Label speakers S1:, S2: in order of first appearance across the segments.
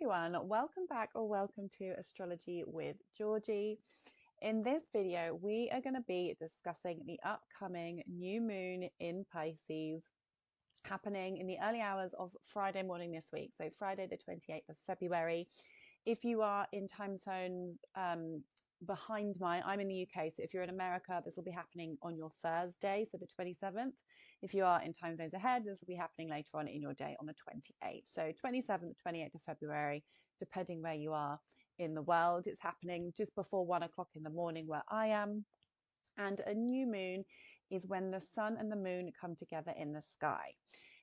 S1: everyone, welcome back or welcome to Astrology with Georgie. In this video, we are going to be discussing the upcoming new moon in Pisces happening in the early hours of Friday morning this week. So Friday, the 28th of February. If you are in time zone behind mine, I'm in the UK. So if you're in America, this will be happening on your Thursday, so the 27th. If you are in time zones ahead, this will be happening later on in your day on the 28th. So 27th, 28th of February, depending where you are in the world. It's happening just before 1 o'clock in the morning where I am. And a new moon is when the sun and the moon come together in the sky.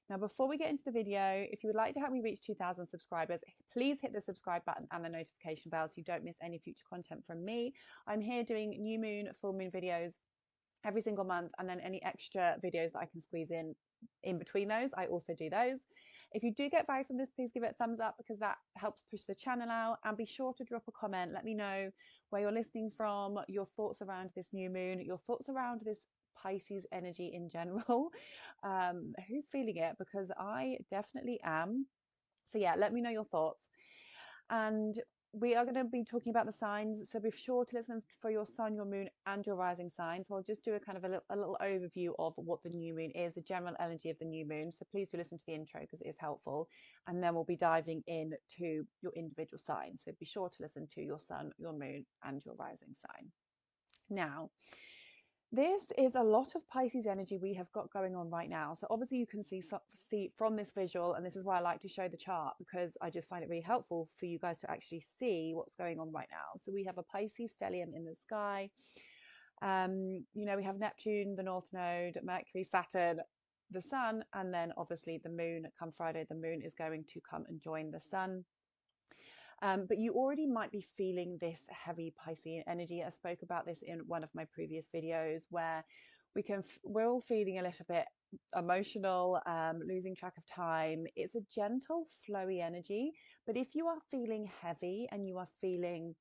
S1: Now, before we get into the video, if you would like to help me reach 2,000 subscribers, please hit the subscribe button and the notification bell so you don't miss any future content from me. I'm here doing new moon, full moon videos every single month, and then any extra videos that I can squeeze in between those, I also do those. If you do get value from this, please give it a thumbs up because that helps push the channel out, and be sure to drop a comment. Let me know where you're listening from, your thoughts around this new moon, your thoughts around this Pisces energy in general. Who's feeling it? Because I definitely am. So yeah, let me know your thoughts. And we are going to be talking about the signs, so be sure to listen for your sun, your moon, and your rising sign. So I'll just do a kind of a little overview of what the new moon is, the general energy of the new moon. So please do listen to the intro because it is helpful, and then we'll be diving into your individual signs. So be sure to listen to your sun, your moon, and your rising sign. Now, this is a lot of Pisces energy we have got going on right now. So obviously you can see from this visual, and this is why I like to show the chart, because I just find it really helpful for you guys to actually see what's going on right now. So we have a Pisces stellium in the sky. We have Neptune, the North Node, Mercury, Saturn, the Sun, and then obviously the moon. Come Friday, the moon is going to come and join the sun. But you already might be feeling this heavy Piscean energy. I spoke about this in one of my previous videos where we're all feeling a little bit emotional, losing track of time. It's a gentle, flowy energy. But if you are feeling heavy and you are feeling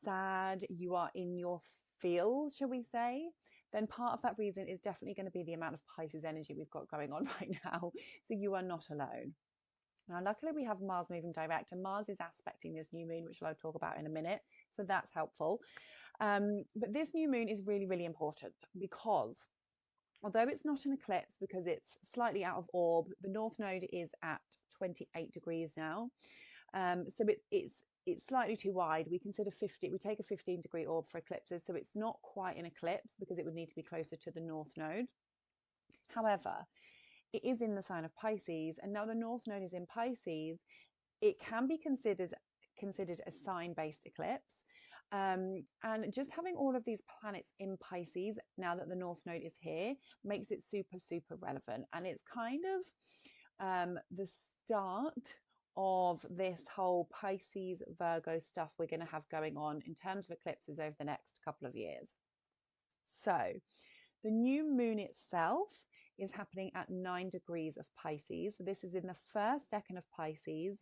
S1: sad, you are in your field, shall we say, then part of that reason is definitely going to be the amount of Pisces energy we've got going on right now. So you are not alone. Now, luckily, we have Mars moving direct, and Mars is aspecting this new moon, which I'll talk about in a minute. So that's helpful. But this new moon is really, really important because although it's not an eclipse because it's slightly out of orb, the North Node is at 28 degrees now. So it's slightly too wide. We take a 15-degree orb for eclipses. So it's not quite an eclipse because it would need to be closer to the North Node. However, it is in the sign of Pisces, and now the North Node is in Pisces. It can be considered a sign-based eclipse, and just having all of these planets in Pisces now that the North Node is here makes it super, super relevant, and it's kind of the start of this whole Pisces Virgo stuff we're going to have going on in terms of eclipses over the next couple of years. So the new moon itself is happening at 9 degrees of Pisces. So this is in the first decan of Pisces,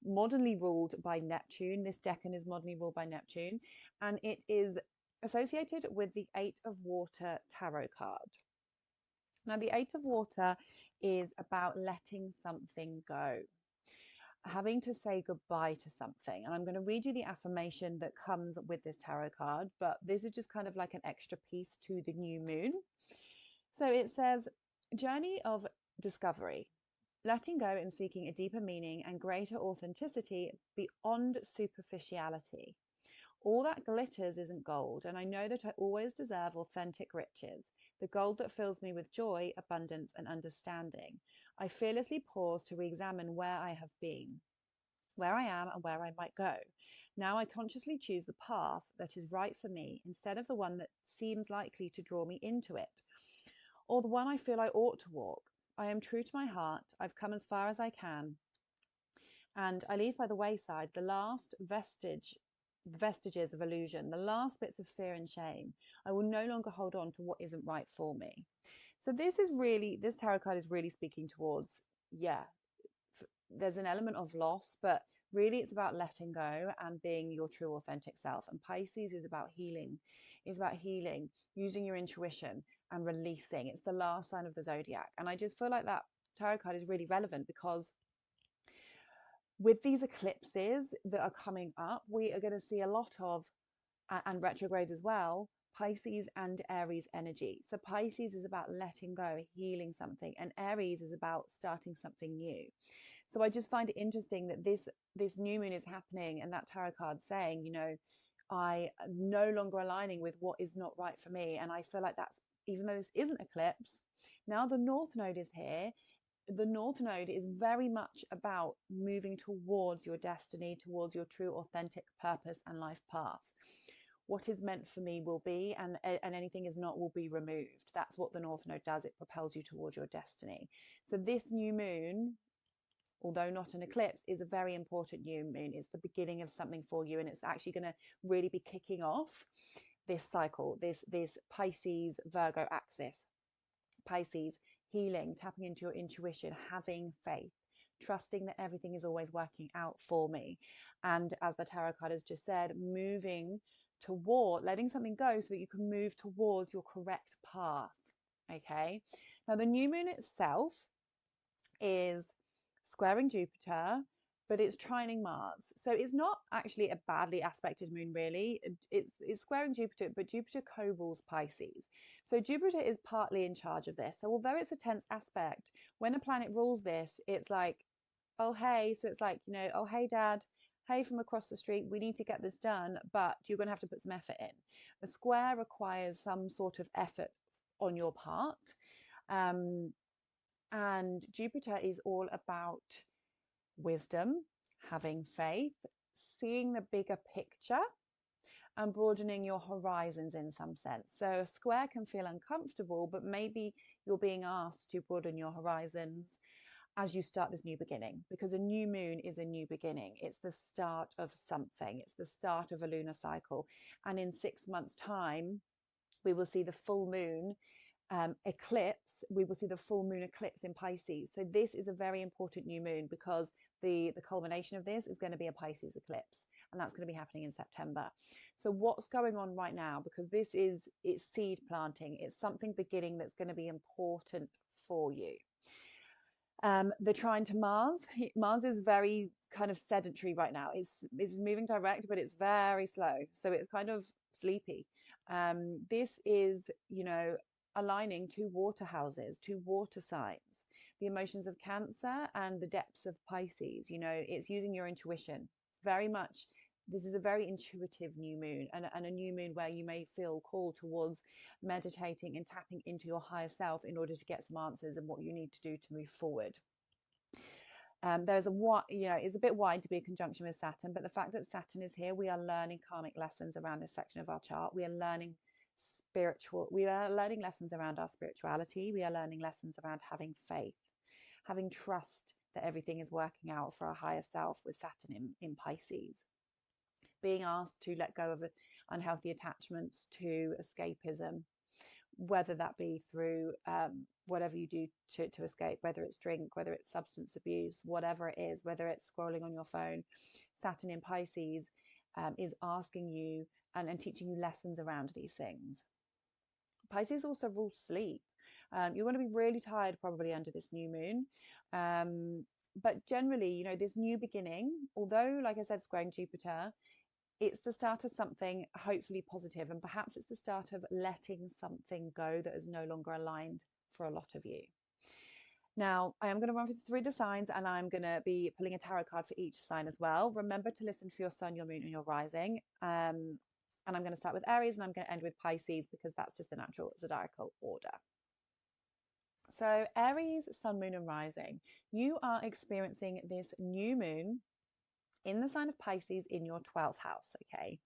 S1: modernly ruled by Neptune. This decan is modernly ruled by Neptune, and it is associated with the 8 of Water tarot card. Now, the 8 of Water is about letting something go, having to say goodbye to something. And I'm going to read you the affirmation that comes with this tarot card, but this is just kind of like an extra piece to the new moon. So it says, journey of discovery, letting go and seeking a deeper meaning and greater authenticity beyond superficiality. All that glitters isn't gold, and I know that I always deserve authentic riches, the gold that fills me with joy, abundance, and understanding. I fearlessly pause to re-examine where I have been, where I am, and where I might go. Now I consciously choose the path that is right for me instead of the one that seems likely to draw me into it, or the one I feel I ought to walk. I am true to my heart. I've come as far as I can, and I leave by the wayside the last vestiges of illusion, the last bits of fear and shame. I will no longer hold on to what isn't right for me. So this tarot card is really speaking towards, there's an element of loss, but really it's about letting go and being your true authentic self. And Pisces is about healing. It's about healing, using your intuition and releasing. It's the last sign of the zodiac. And I just feel like that tarot card is really relevant because with these eclipses that are coming up, we are going to see a lot of, and retrogrades as well, Pisces and Aries energy. So Pisces is about letting go, healing something, and Aries is about starting something new. So I just find it interesting that this new moon is happening, and that tarot card saying, you know, I am no longer aligning with what is not right for me. And I feel like that's, even though this isn't eclipse, now the North Node is here. The North Node is very much about moving towards your destiny, towards your true, authentic purpose and life path. What is meant for me will be, and anything is not will be removed. That's what the North Node does. It propels you towards your destiny. So this new moon, although not an eclipse, is a very important new moon. It's the beginning of something for you, and it's actually going to really be kicking off this cycle, this Pisces Virgo axis. Pisces, healing, tapping into your intuition, having faith, trusting that everything is always working out for me. And as the tarot card has just said, moving toward, letting something go so that you can move towards your correct path. Okay. Now, the new moon itself is squaring Jupiter, but it's trining Mars. So it's not actually a badly aspected moon, really. It's squaring Jupiter, but Jupiter co-rules Pisces. So Jupiter is partly in charge of this. So although it's a tense aspect, when a planet rules this, it's like, oh, hey. So it's like, you know, oh, hey, Dad. Hey, from across the street, we need to get this done, but you're going to have to put some effort in. A square requires some sort of effort on your part. And Jupiter is all about wisdom, having faith, seeing the bigger picture, and broadening your horizons in some sense. So a square can feel uncomfortable, but maybe you're being asked to broaden your horizons as you start this new beginning, because a new moon is a new beginning. It's the start of something. It's the start of a lunar cycle. And in 6 months' time, we will see the full moon eclipse. We will see the full moon eclipse in Pisces. So this is a very important new moon, because the culmination of this is going to be a Pisces eclipse, and that's going to be happening in September. So what's going on right now, because it's seed planting, it's something beginning that's going to be important for you. The trine to Mars. Mars is very kind of sedentary right now. It's moving direct, but it's very slow. So it's kind of sleepy. This is, you know, aligning two water houses, two water signs, the emotions of Cancer and the depths of Pisces. You know, it's using your intuition very much. This is a very intuitive new moon, and a new moon where you may feel called towards meditating and tapping into your higher self in order to get some answers and what you need to do to move forward. There's it's a bit wide to be a conjunction with Saturn, but the fact that Saturn is here, we are learning karmic lessons around this section of our chart. We are learning lessons around our spirituality. We are learning lessons around having faith, having trust that everything is working out for our higher self with Saturn in Pisces. Being asked to let go of unhealthy attachments, to escapism, whether that be through whatever you do to escape, whether it's drink, whether it's substance abuse, whatever it is, whether it's scrolling on your phone. Saturn in Pisces is asking you and teaching you lessons around these things. Pisces also rules sleep. You're going to be really tired probably under this new moon. But generally, you know, this new beginning, although, like I said, squaring Jupiter, it's the start of something hopefully positive, and perhaps it's the start of letting something go that is no longer aligned for a lot of you. Now, I am going to run through the signs, and I'm going to be pulling a tarot card for each sign as well. Remember to listen for your sun, your moon, and your rising. And I'm going to start with Aries, and I'm going to end with Pisces, because that's just the natural zodiacal order. So Aries, sun, moon, and rising. You are experiencing this new moon in the sign of Pisces in your 12th house, okay?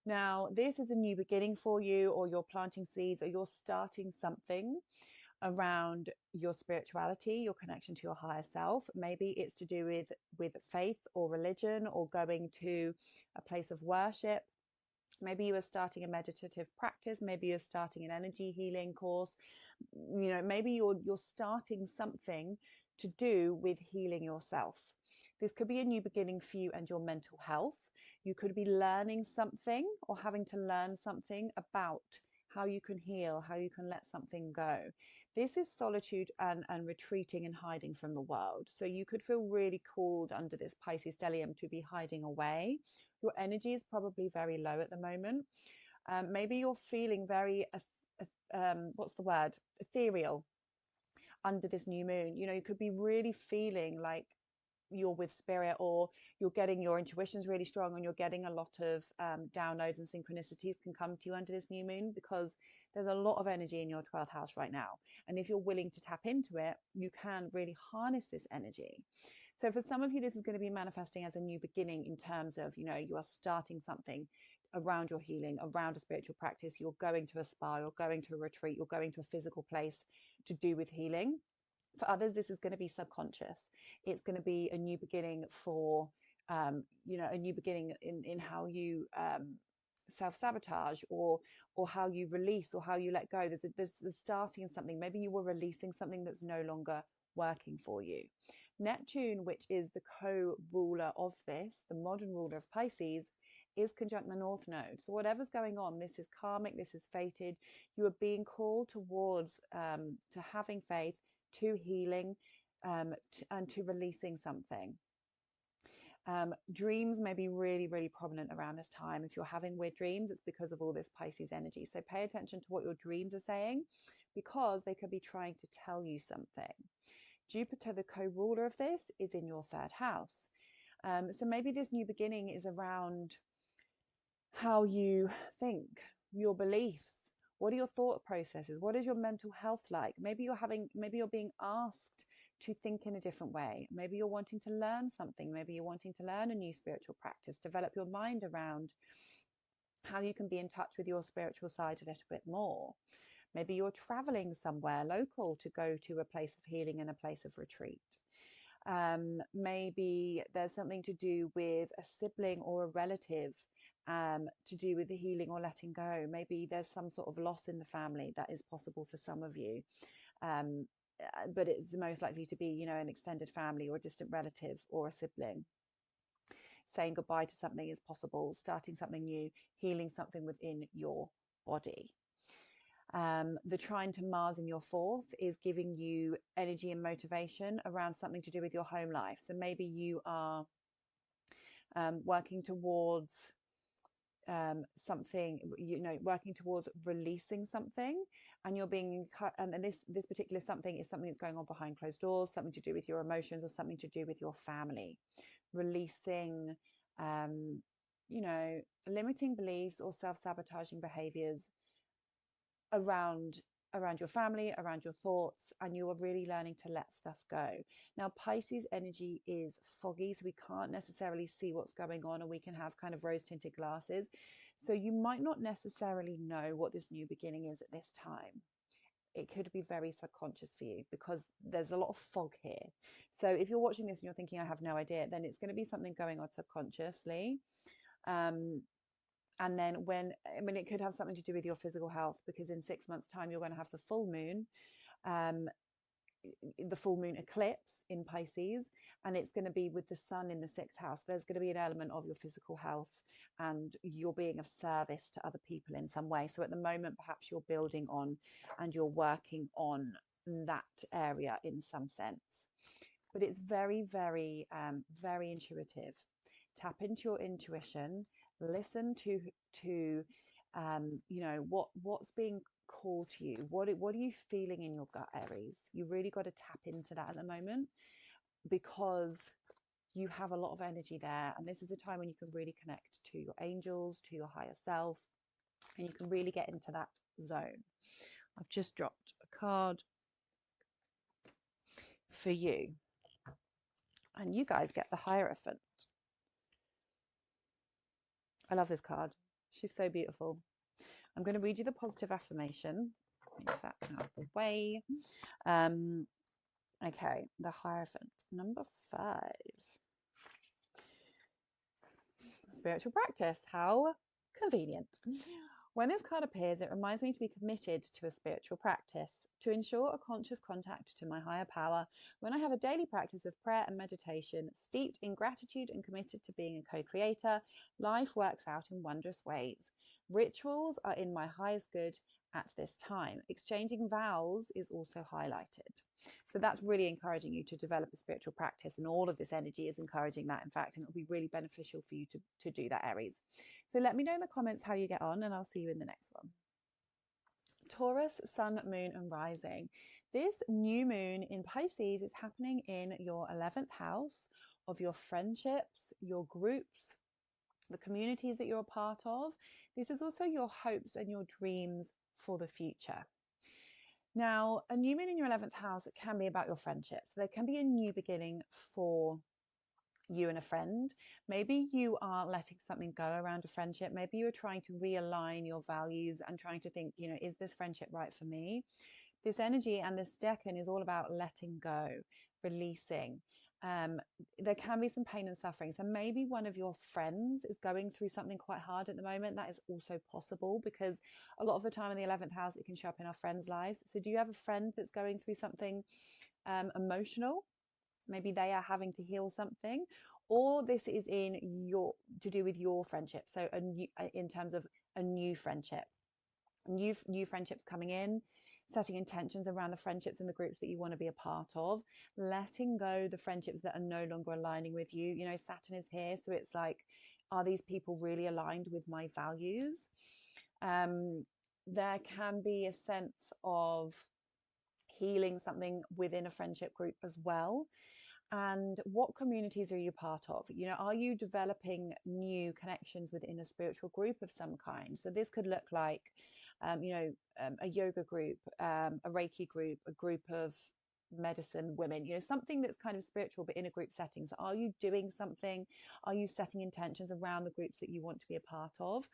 S1: Now, this is a new beginning for you, or you're planting seeds, or you're starting something around your spirituality, your connection to your higher self. Maybe it's to do with faith or religion, or going to a place of worship. Maybe you are starting a meditative practice. Maybe you're starting an energy healing course. You know, maybe you're starting something to do with healing yourself. This could be a new beginning for you and your mental health. You could be learning something, or having to learn something about how you can heal, how you can let something go. This is solitude and retreating and hiding from the world. So you could feel really called under this Pisces stellium to be hiding away. Your energy is probably very low at the moment. Maybe you're feeling very, what's the word? Ethereal under this new moon. You know, you could be really feeling like you're with spirit, or you're getting, your intuition's really strong and you're getting a lot of downloads and synchronicities can come to you under this new moon, because there's a lot of energy in your 12th house right now. And if you're willing to tap into it, you can really harness this energy. So for some of you, this is going to be manifesting as a new beginning in terms of, you know, you are starting something around your healing, around a spiritual practice. You're going to a spa, you're going to a retreat, you're going to a physical place to do with healing. For others, this is going to be subconscious. It's going to be a new beginning for, you know, a new beginning in how you self-sabotage, or how you release, or how you let go. There's starting in something. Maybe you were releasing something that's no longer working for you. Neptune, which is the co-ruler of this, the modern ruler of Pisces, is conjunct the North Node. So whatever's going on, this is karmic, this is fated. You are being called towards to having faith, to healing, and to releasing something. Dreams may be really, really prominent around this time. If you're having weird dreams, it's because of all this Pisces energy. So pay attention to what your dreams are saying, because they could be trying to tell you something. Jupiter, the co-ruler of this, is in your 3rd house. So maybe this new beginning is around how you think, your beliefs. What are your thought processes? What is your mental health like? Maybe you're being asked to think in a different way. Maybe you're wanting to learn something. Maybe you're wanting to learn a new spiritual practice, develop your mind around how you can be in touch with your spiritual side a little bit more. Maybe you're traveling somewhere local to go to a place of healing and a place of retreat. Maybe there's something to do with a sibling or a relative, to do with the healing or letting go. Maybe there's some sort of loss in the family that is possible for some of you. But it's most likely to be, you know, an extended family or a distant relative or a sibling. Saying goodbye to something is possible, starting something new, healing something within your body. The trine to Mars in your 4th is giving you energy and motivation around something to do with your home life. So maybe you are working towards something, you know, working towards releasing something, and you're being, and this particular something is something that's going on behind closed doors, something to do with your emotions or something to do with your family. Releasing, you know, limiting beliefs or self-sabotaging behaviors around your family, around your thoughts, and you are really learning to let stuff go. Now, Pisces energy is foggy, so we can't necessarily see what's going on, and we can have kind of rose-tinted glasses. So you might not necessarily know what this new beginning is at this time. It could be very subconscious for you because there's a lot of fog here. So if you're watching this and you're thinking, I have no idea, then it's going to be something going on subconsciously. And then it could have something to do with your physical health, because in 6 months' time, you're going to have the full moon eclipse in Pisces, and it's going to be with the sun in the 6th house. There's going to be an element of your physical health and you're being of service to other people in some way. So at the moment, perhaps you're building on and you're working on that area in some sense. But it's very, very, very intuitive. Tap into your intuition. Listen to you know, what's being called to you. What are you feeling in your gut, Aries? You really got to tap into that at the moment, because you have a lot of energy there, and this is a time when you can really connect to your angels, to your higher self, and you can really get into that zone. I've just dropped a card for you, and you guys get the Hierophant. I love this card. She's so beautiful. I'm going to read you the positive affirmation. Move that out of the way. Okay, the Hierophant. Number 5. Spiritual practice. How convenient. When this card appears, it reminds me to be committed to a spiritual practice, to ensure a conscious contact to my higher power. When I have a daily practice of prayer and meditation, steeped in gratitude and committed to being a co-creator, life works out in wondrous ways. Rituals are in my highest good at this time. Exchanging vows is also highlighted. So that's really encouraging you to develop a spiritual practice, and all of this energy is encouraging that, in fact, and it'll be really beneficial for you to do that, Aries. So let me know in the comments how you get on, and I'll see you in the next one. Taurus, Sun, Moon and Rising. This new moon in Pisces is happening in your 11th house of your friendships, your groups, the communities that you're a part of. This is also your hopes and your dreams for the future. Now, a new moon in your 11th house, it can be about your friendships. So there can be a new beginning for you and a friend. Maybe you are letting something go around a friendship. Maybe you're trying to realign your values and trying to think, you know, is this friendship right for me? This energy and this decan is all about letting go, releasing. There can be some pain and suffering. So maybe one of your friends is going through something quite hard at the moment. That is also possible, because a lot of the time in the 11th house, it can show up in our friends' lives. So do you have a friend that's going through something emotional? Maybe they are having to heal something, or this is to do with your friendship. So in terms of a new friendship, new friendships coming in, setting intentions around the friendships and the groups that you want to be a part of, letting go the friendships that are no longer aligning with you. You know, Saturn is here, so it's like, are these people really aligned with my values? There can be a sense of healing something within a friendship group as well. And what communities are you part of? You know, are you developing new connections within a spiritual group of some kind? So this could look like, a yoga group, a Reiki group, a group of medicine women, you know, something that's kind of spiritual but in a group setting. So are you doing something? Are you setting intentions around the groups that you want to be a part of?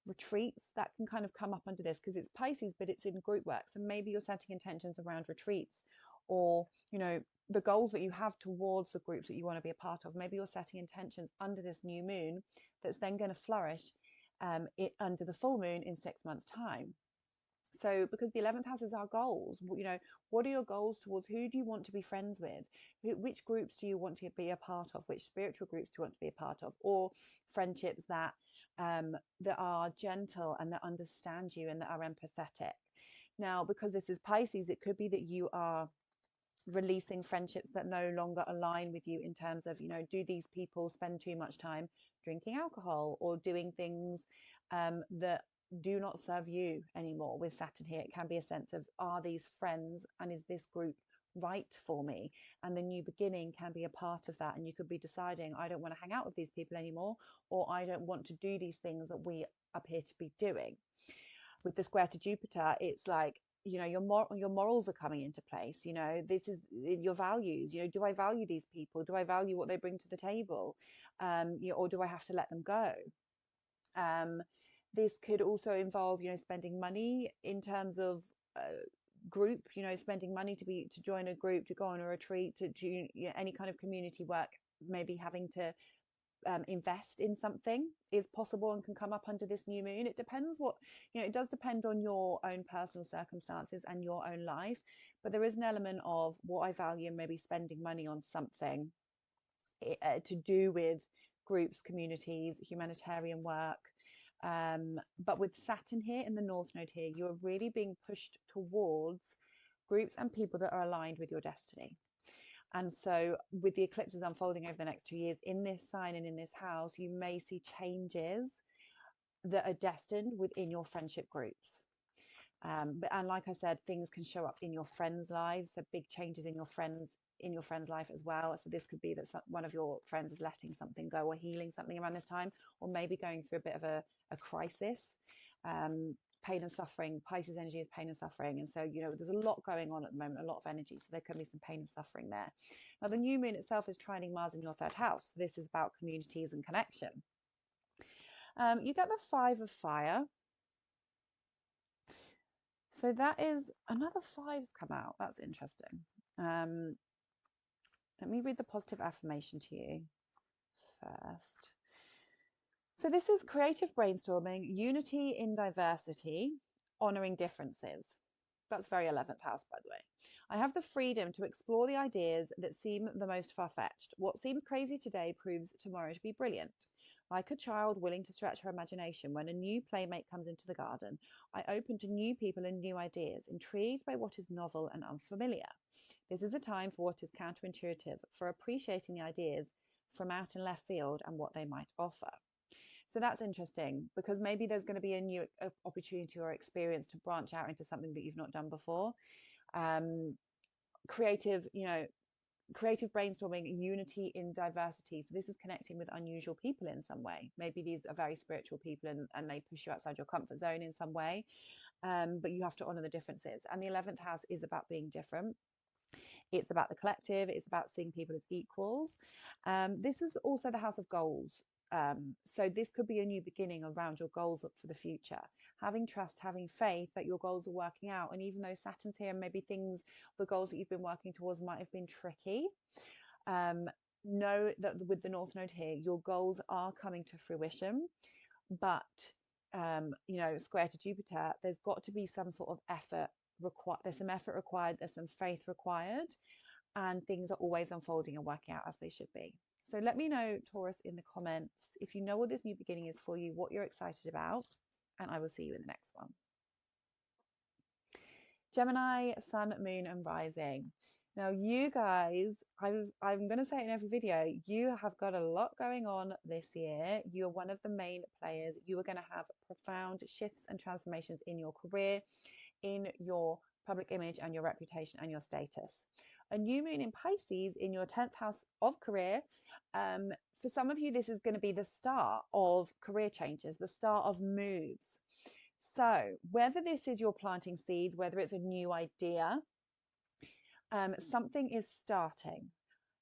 S1: Retreats, that can kind of come up under this, because it's Pisces, but it's in group work. So maybe you're setting intentions around retreats, or, you know, the goals that you have towards the groups that you want to be a part of. Maybe you're setting intentions under this new moon that's then going to flourish under the full moon in 6 months' time. So because the 11th house is our goals, you know, what are your goals towards? Who do you want to be friends with? Which groups do you want to be a part of? Which spiritual groups do you want to be a part of? Or friendships that are gentle and that understand you and that are empathetic. Now, because this is Pisces, it could be that you are releasing friendships that no longer align with you, in terms of, you know, do these people spend too much time drinking alcohol or doing things that do not serve you anymore? With Saturn here, it can be a sense of, are these friends and is this group right for me? And the new beginning can be a part of that, and you could be deciding, I don't want to hang out with these people anymore, or I don't want to do these things that we appear to be doing. With the square to Jupiter, it's like, you know, your morals are coming into place. You know, this is your values. You know, do I value these people? Do I value what they bring to the table? Or do I have to let them go? This could also involve, you know, spending money in terms of group, you know, spending money to join a group, to go on a retreat, to do, you know, any kind of community work. Maybe having to invest in something is possible and can come up under this new moon. It depends what, you know, it does depend on your own personal circumstances and your own life, but there is an element of what I value and maybe spending money on something to do with groups, communities, humanitarian work. But with Saturn here in the North Node here, you're really being pushed towards groups and people that are aligned with your destiny. And so with the eclipses unfolding over the next 2 years in this sign and in this house, you may see changes that are destined within your friendship groups. And like I said, things can show up in your friends' lives, so big changes in your friends' life as well. So this could be that one of your friends is letting something go or healing something around this time, or maybe going through a bit of a crisis. Pain and suffering. Pisces energy is pain and suffering, and so, you know, there's a lot going on at the moment, a lot of energy, so there can be some pain and suffering there. Now the new moon itself is trining Mars in your 3rd house, so this is about communities and connection. You get the 5 of fire, so that is another 5's come out. That's interesting. Let me read the positive affirmation to you first. So this is creative brainstorming, unity in diversity, honoring differences. That's very 11th house, by the way. I have the freedom to explore the ideas that seem the most far-fetched. What seems crazy today proves tomorrow to be brilliant. Like a child willing to stretch her imagination, when a new playmate comes into the garden, I open to new people and new ideas, intrigued by what is novel and unfamiliar. This is a time for what is counterintuitive, for appreciating the ideas from out and left field and what they might offer. So that's interesting, because maybe there's going to be a new opportunity or experience to branch out into something that you've not done before. Creative, creative brainstorming, unity in diversity. So this is connecting with unusual people in some way. Maybe these are very spiritual people, and they push you outside your comfort zone in some way. But you have to honor the differences. And the 11th house is about being different. It's about the collective. It's about seeing people as equals. This is also the house of goals. So this could be a new beginning around your goals for the future. Having trust, having faith that your goals are working out. And even though Saturn's here, and maybe the goals that you've been working towards might have been tricky, know that with the North Node here, your goals are coming to fruition. But, square to Jupiter, there's got to be some sort of effort required. There's some effort required. There's some faith required. And things are always unfolding and working out as they should be. So let me know, Taurus, in the comments, if you know what this new beginning is for you, what you're excited about, and I will see you in the next one. Gemini, Sun, Moon, and Rising. Now, you guys, I'm going to say it in every video, you have got a lot going on this year. You're one of the main players. You are going to have profound shifts and transformations in your career, in your public image and your reputation and your status. A new moon in Pisces in your 10th house of career. For some of you, this is going to be the start of career changes, the start of moves. So whether this is you're planting seeds, whether it's a new idea, something is starting.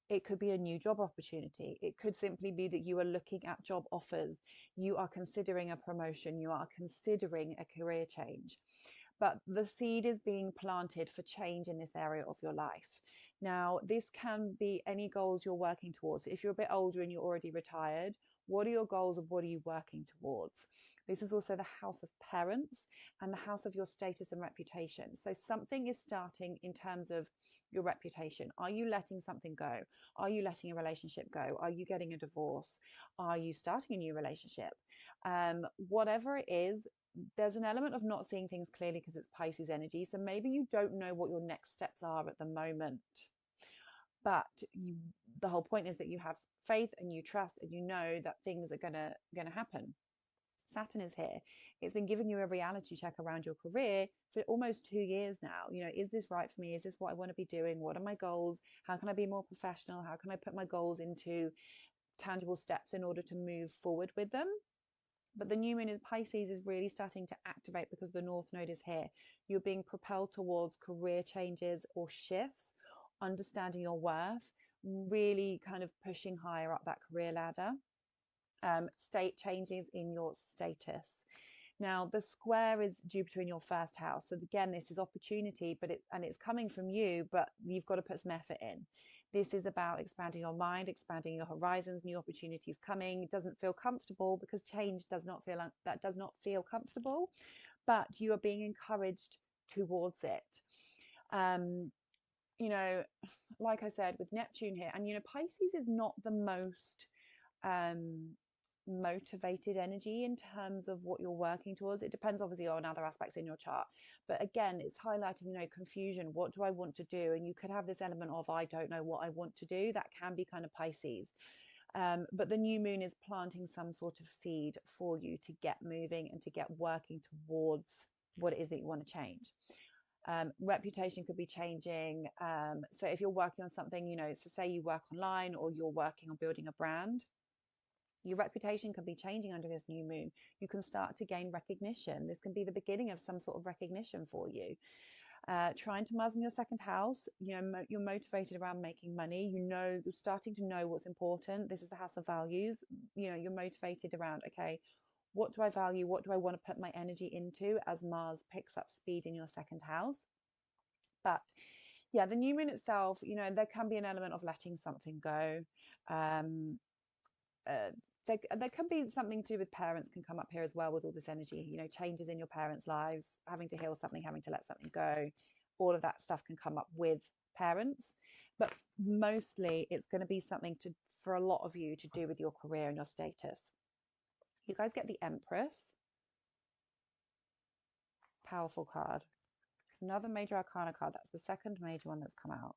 S1: It could be a new job opportunity. It could simply be that you are looking at job offers. You are considering a promotion. You are considering a career change. But the seed is being planted for change in this area of your life. Now, this can be any goals you're working towards. If you're a bit older and you're already retired, what are your goals and what are you working towards? This is also the house of parents and the house of your status and reputation. So something is starting in terms of your reputation. Are you letting something go? Are you letting a relationship go? Are you getting a divorce? Are you starting a new relationship? Whatever it is, there's an element of not seeing things clearly because it's Pisces energy. So maybe you don't know what your next steps are at the moment. But the whole point is that you have faith and you trust and you know that things are gonna happen. Saturn is here. It's been giving you a reality check around your career for almost 2 years now. Is this right for me? Is this what I want to be doing? What are my goals? How can I be more professional? How can I put my goals into tangible steps in order to move forward with them? But the new moon in Pisces is really starting to activate because the North Node is here. You're being propelled towards career changes or shifts, understanding your worth, really kind of pushing higher up that career ladder. State changes in your status. Now, the square is Jupiter in your first house. So again, this is opportunity, but it's coming from you, but you've got to put some effort in. This is about expanding your mind, expanding your horizons, new opportunities coming. It doesn't feel comfortable because change does not feel comfortable, but you are being encouraged towards it. Like I said, with Neptune here, and Pisces is not the most motivated energy in terms of what you're working towards. It depends obviously on other aspects in your chart, but again, it's highlighting confusion. What do I want to do? And you could have this element of I don't know what I want to do. That can be kind of Pisces. But the new moon is planting some sort of seed for you to get moving and to get working towards what it is that you want to change. Reputation could be changing. So if you're working on something, so say you work online or you're working on building a brand, your reputation can be changing under this new moon. You can start to gain recognition. This can be the beginning of some sort of recognition for you. Trying to Mars in your second house, you're motivated around making money. You're starting to know what's important. This is the house of values. You're motivated around, okay, what do I value? What do I want to put my energy into as Mars picks up speed in your second house? But yeah, the new moon itself, there can be an element of letting something go. There can be something to do with parents can come up here as well with all this energy, changes in your parents' lives, having to heal something, having to let something go. All of that stuff can come up with parents, but mostly it's going to be something for a lot of you to do with your career and your status. You guys get the Empress. Powerful card. Another major arcana card. That's the second major one that's come out.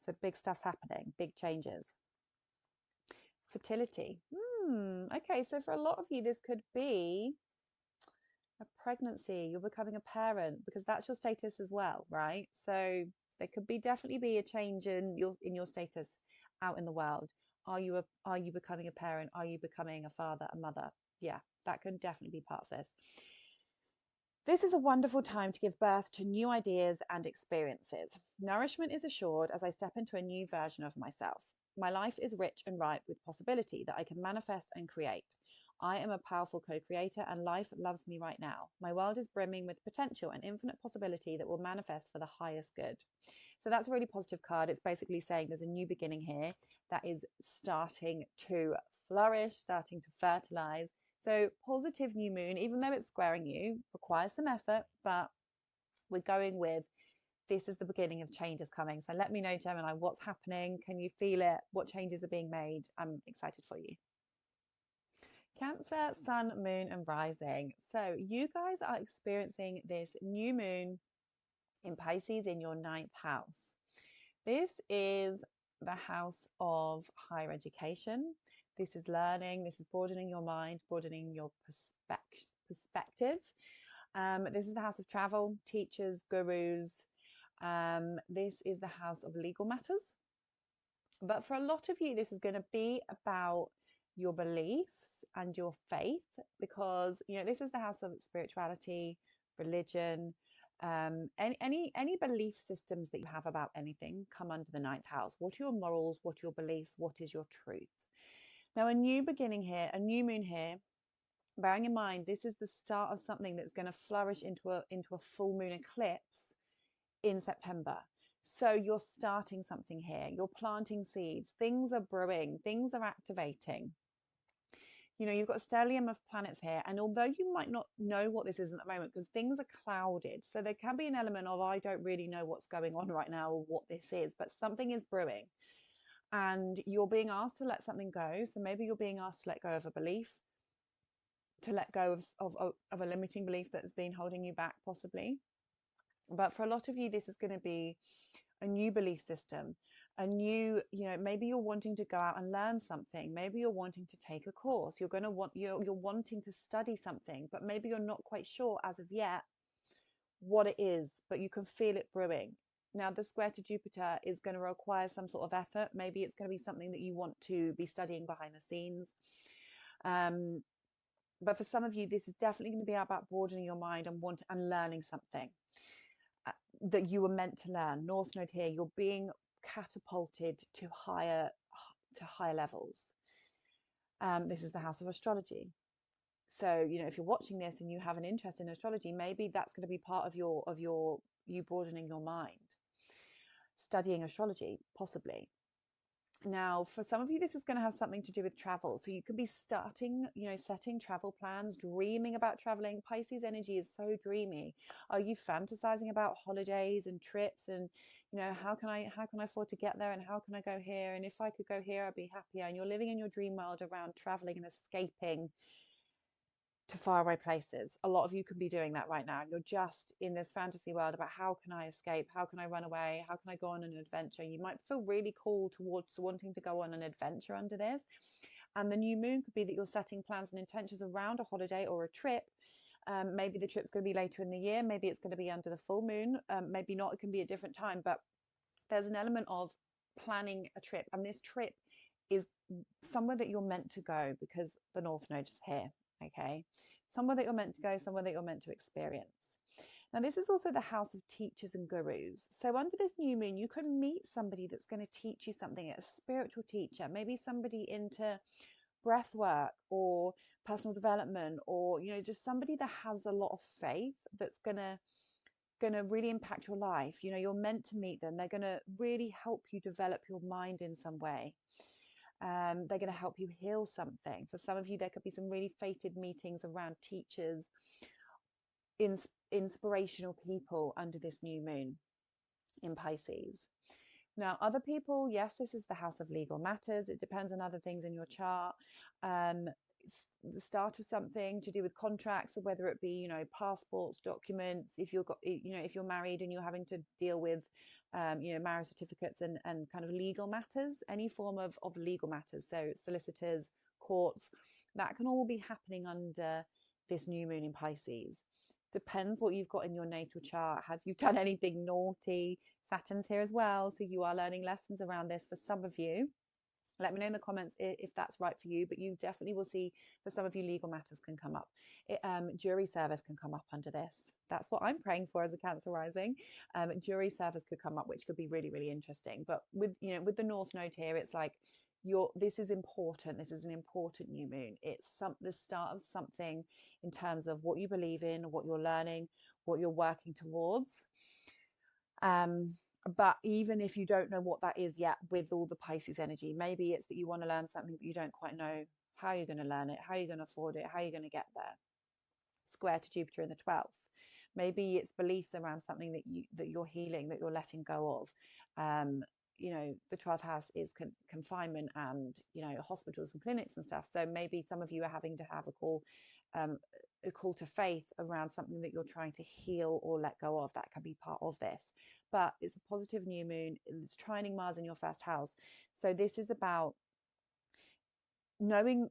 S1: So big stuff's happening, big changes. Fertility. Okay, so for a lot of you, this could be a pregnancy. You're becoming a parent because that's your status as well, right? So there could be definitely be a change in your status out in the world. Are you becoming a parent? Are you becoming a father, a mother? Yeah, that could definitely be part of this. This is a wonderful time to give birth to new ideas and experiences. Nourishment is assured as I step into a new version of myself. My life is rich and ripe with possibility that I can manifest and create. I am a powerful co-creator and life loves me right now. My world is brimming with potential and infinite possibility that will manifest for the highest good. So that's a really positive card. It's basically saying there's a new beginning here that is starting to flourish, starting to fertilize. So positive new moon, even though it's squaring you, requires some effort, but we're going with this is the beginning of changes coming. So let me know, Gemini, what's happening. Can you feel it? What changes are being made? I'm excited for you. Cancer, sun, moon, and rising. So you guys are experiencing this new moon in Pisces in your 9th house. This is the house of higher education. This is learning. This is broadening your mind, broadening your perspective. This is the house of travel, teachers, gurus. This is the house of legal matters. But for a lot of you, this is going to be about your beliefs and your faith, because this is the house of spirituality, religion, any belief systems that you have about anything come under the 9th house. What are your morals? What are your beliefs? What is your truth? Now, a new beginning here, a new moon here, bearing in mind this is the start of something that's going to flourish into a full moon eclipse in September. So you're starting something here. You're planting seeds. Things are brewing. Things are activating. You've got a stellium of planets here. And although you might not know what this is at the moment, because things are clouded, so there can be an element of, I don't really know what's going on right now or what this is, but something is brewing. And you're being asked to let something go. So maybe you're being asked to let go of a belief, to let go of a limiting belief that's been holding you back, possibly. But for a lot of you, this is going to be a new belief system, a new, maybe you're wanting to go out and learn something. Maybe you're wanting to take a course. You're wanting to study something, but maybe you're not quite sure as of yet what it is, but you can feel it brewing. Now, the square to Jupiter is going to require some sort of effort. Maybe it's going to be something that you want to be studying behind the scenes. But for some of you, this is definitely going to be about broadening your mind and learning something that you were meant to learn. North Node here, you're being catapulted to higher levels. This is the house of astrology. So, if you're watching this and you have an interest in astrology, maybe that's going to be part of you broadening your mind. Studying astrology, possibly. Now, for some of you, this is going to have something to do with travel. So you could be starting, setting travel plans, dreaming about traveling. Pisces energy is so dreamy. Are you fantasizing about holidays and trips and, how can I afford to get there and how can I go here? And if I could go here, I'd be happier. And you're living in your dream world around traveling and escaping to faraway places. A lot of you could be doing that right now. You're just in this fantasy world about how can I escape? How can I run away? How can I go on an adventure? You might feel really called towards wanting to go on an adventure under this. And the new moon could be that you're setting plans and intentions around a holiday or a trip. Maybe the trip's going to be later in the year. Maybe it's going to be under the full moon. Maybe not. It can be a different time. But there's an element of planning a trip. And this trip is somewhere that you're meant to go because the North Node is here. Okay, somewhere that you're meant to go, somewhere that you're meant to experience. Now, this is also the house of teachers and gurus. So under this new moon, you could meet somebody that's going to teach you something, a spiritual teacher, maybe somebody into breath work or personal development, or, just somebody that has a lot of faith that's going to really impact your life. You're meant to meet them. They're going to really help you develop your mind in some way. They're going to help you heal something. For some of you, there could be some really fated meetings around teachers, inspirational people under this new moon in Pisces. Now, other people, yes, this is the house of legal matters. It depends on other things in your chart. the start of something to do with contracts, or whether it be, you know, passports, documents, if you've got, you know, if you're married and you're having to deal with you know, marriage certificates and kind of legal matters, any form of legal matters, so solicitors, courts, that can all be happening under this new moon in Pisces. Depends what you've got in your natal chart. Have you done anything naughty? Saturn's here as well, so you are learning lessons around this for some of you. Let me know in the comments if that's right for you, but you definitely will see, for some of you, legal matters can come up. Jury service can come up under this. That's what I'm praying for as a Cancer rising. Jury service could come up, which could be really, really interesting. But with, you know, with the North Node here, it's like, this is important. This is an important new moon. It's the start of something in terms of what you believe in, what you're learning, what you're working towards. But even if you don't know what that is yet, with all the Pisces energy, maybe it's that you want to learn something, but you don't quite know how you're going to learn it, how you're going to afford it, how you're going to get there. Square to Jupiter in the 12th. Maybe it's beliefs around something that you're healing, that you're letting go of. You know, the 12th house is confinement and, you know, hospitals and clinics and stuff. So maybe some of you are having to have a call to faith around something that you're trying to heal or let go of. That can be part of this. But it's a positive new moon. It's trining Mars in your first house. So this is about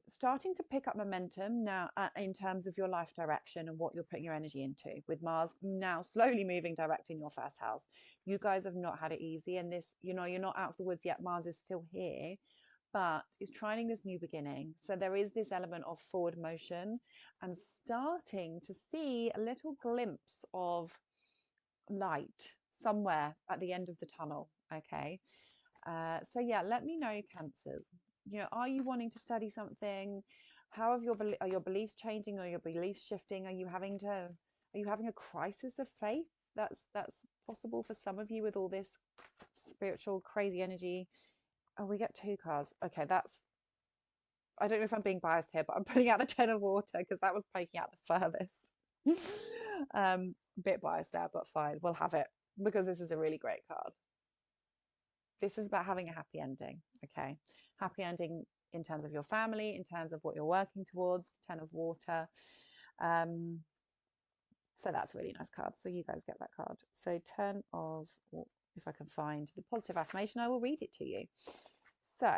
S1: starting to pick up momentum now in terms of your life direction and what you're putting your energy into, with Mars now slowly moving direct in your first house. You guys have not had it easy, and this, you know, you're not out of the woods yet. Mars is still here, but it's trining this new beginning. So there is this element of forward motion and starting to see a little glimpse of light somewhere at the end of the tunnel. Okay. So yeah, let me know, Cancers. You know, are you wanting to study something? How have are your beliefs changing, or your beliefs shifting? Are you having a crisis of faith? That's possible for some of you with all this spiritual crazy energy. Oh, we get 2 cards. Okay, I don't know if I'm being biased here, but I'm putting out the 10 of water because that was poking out the furthest. A bit biased there, but fine, we'll have it because this is a really great card. This is about having a happy ending. Okay, happy ending in terms of your family, in terms of what you're working towards. 10 of water. So that's a really nice card. So you guys get that card. So 10 of, if I can find the positive affirmation, I will read it to you. So,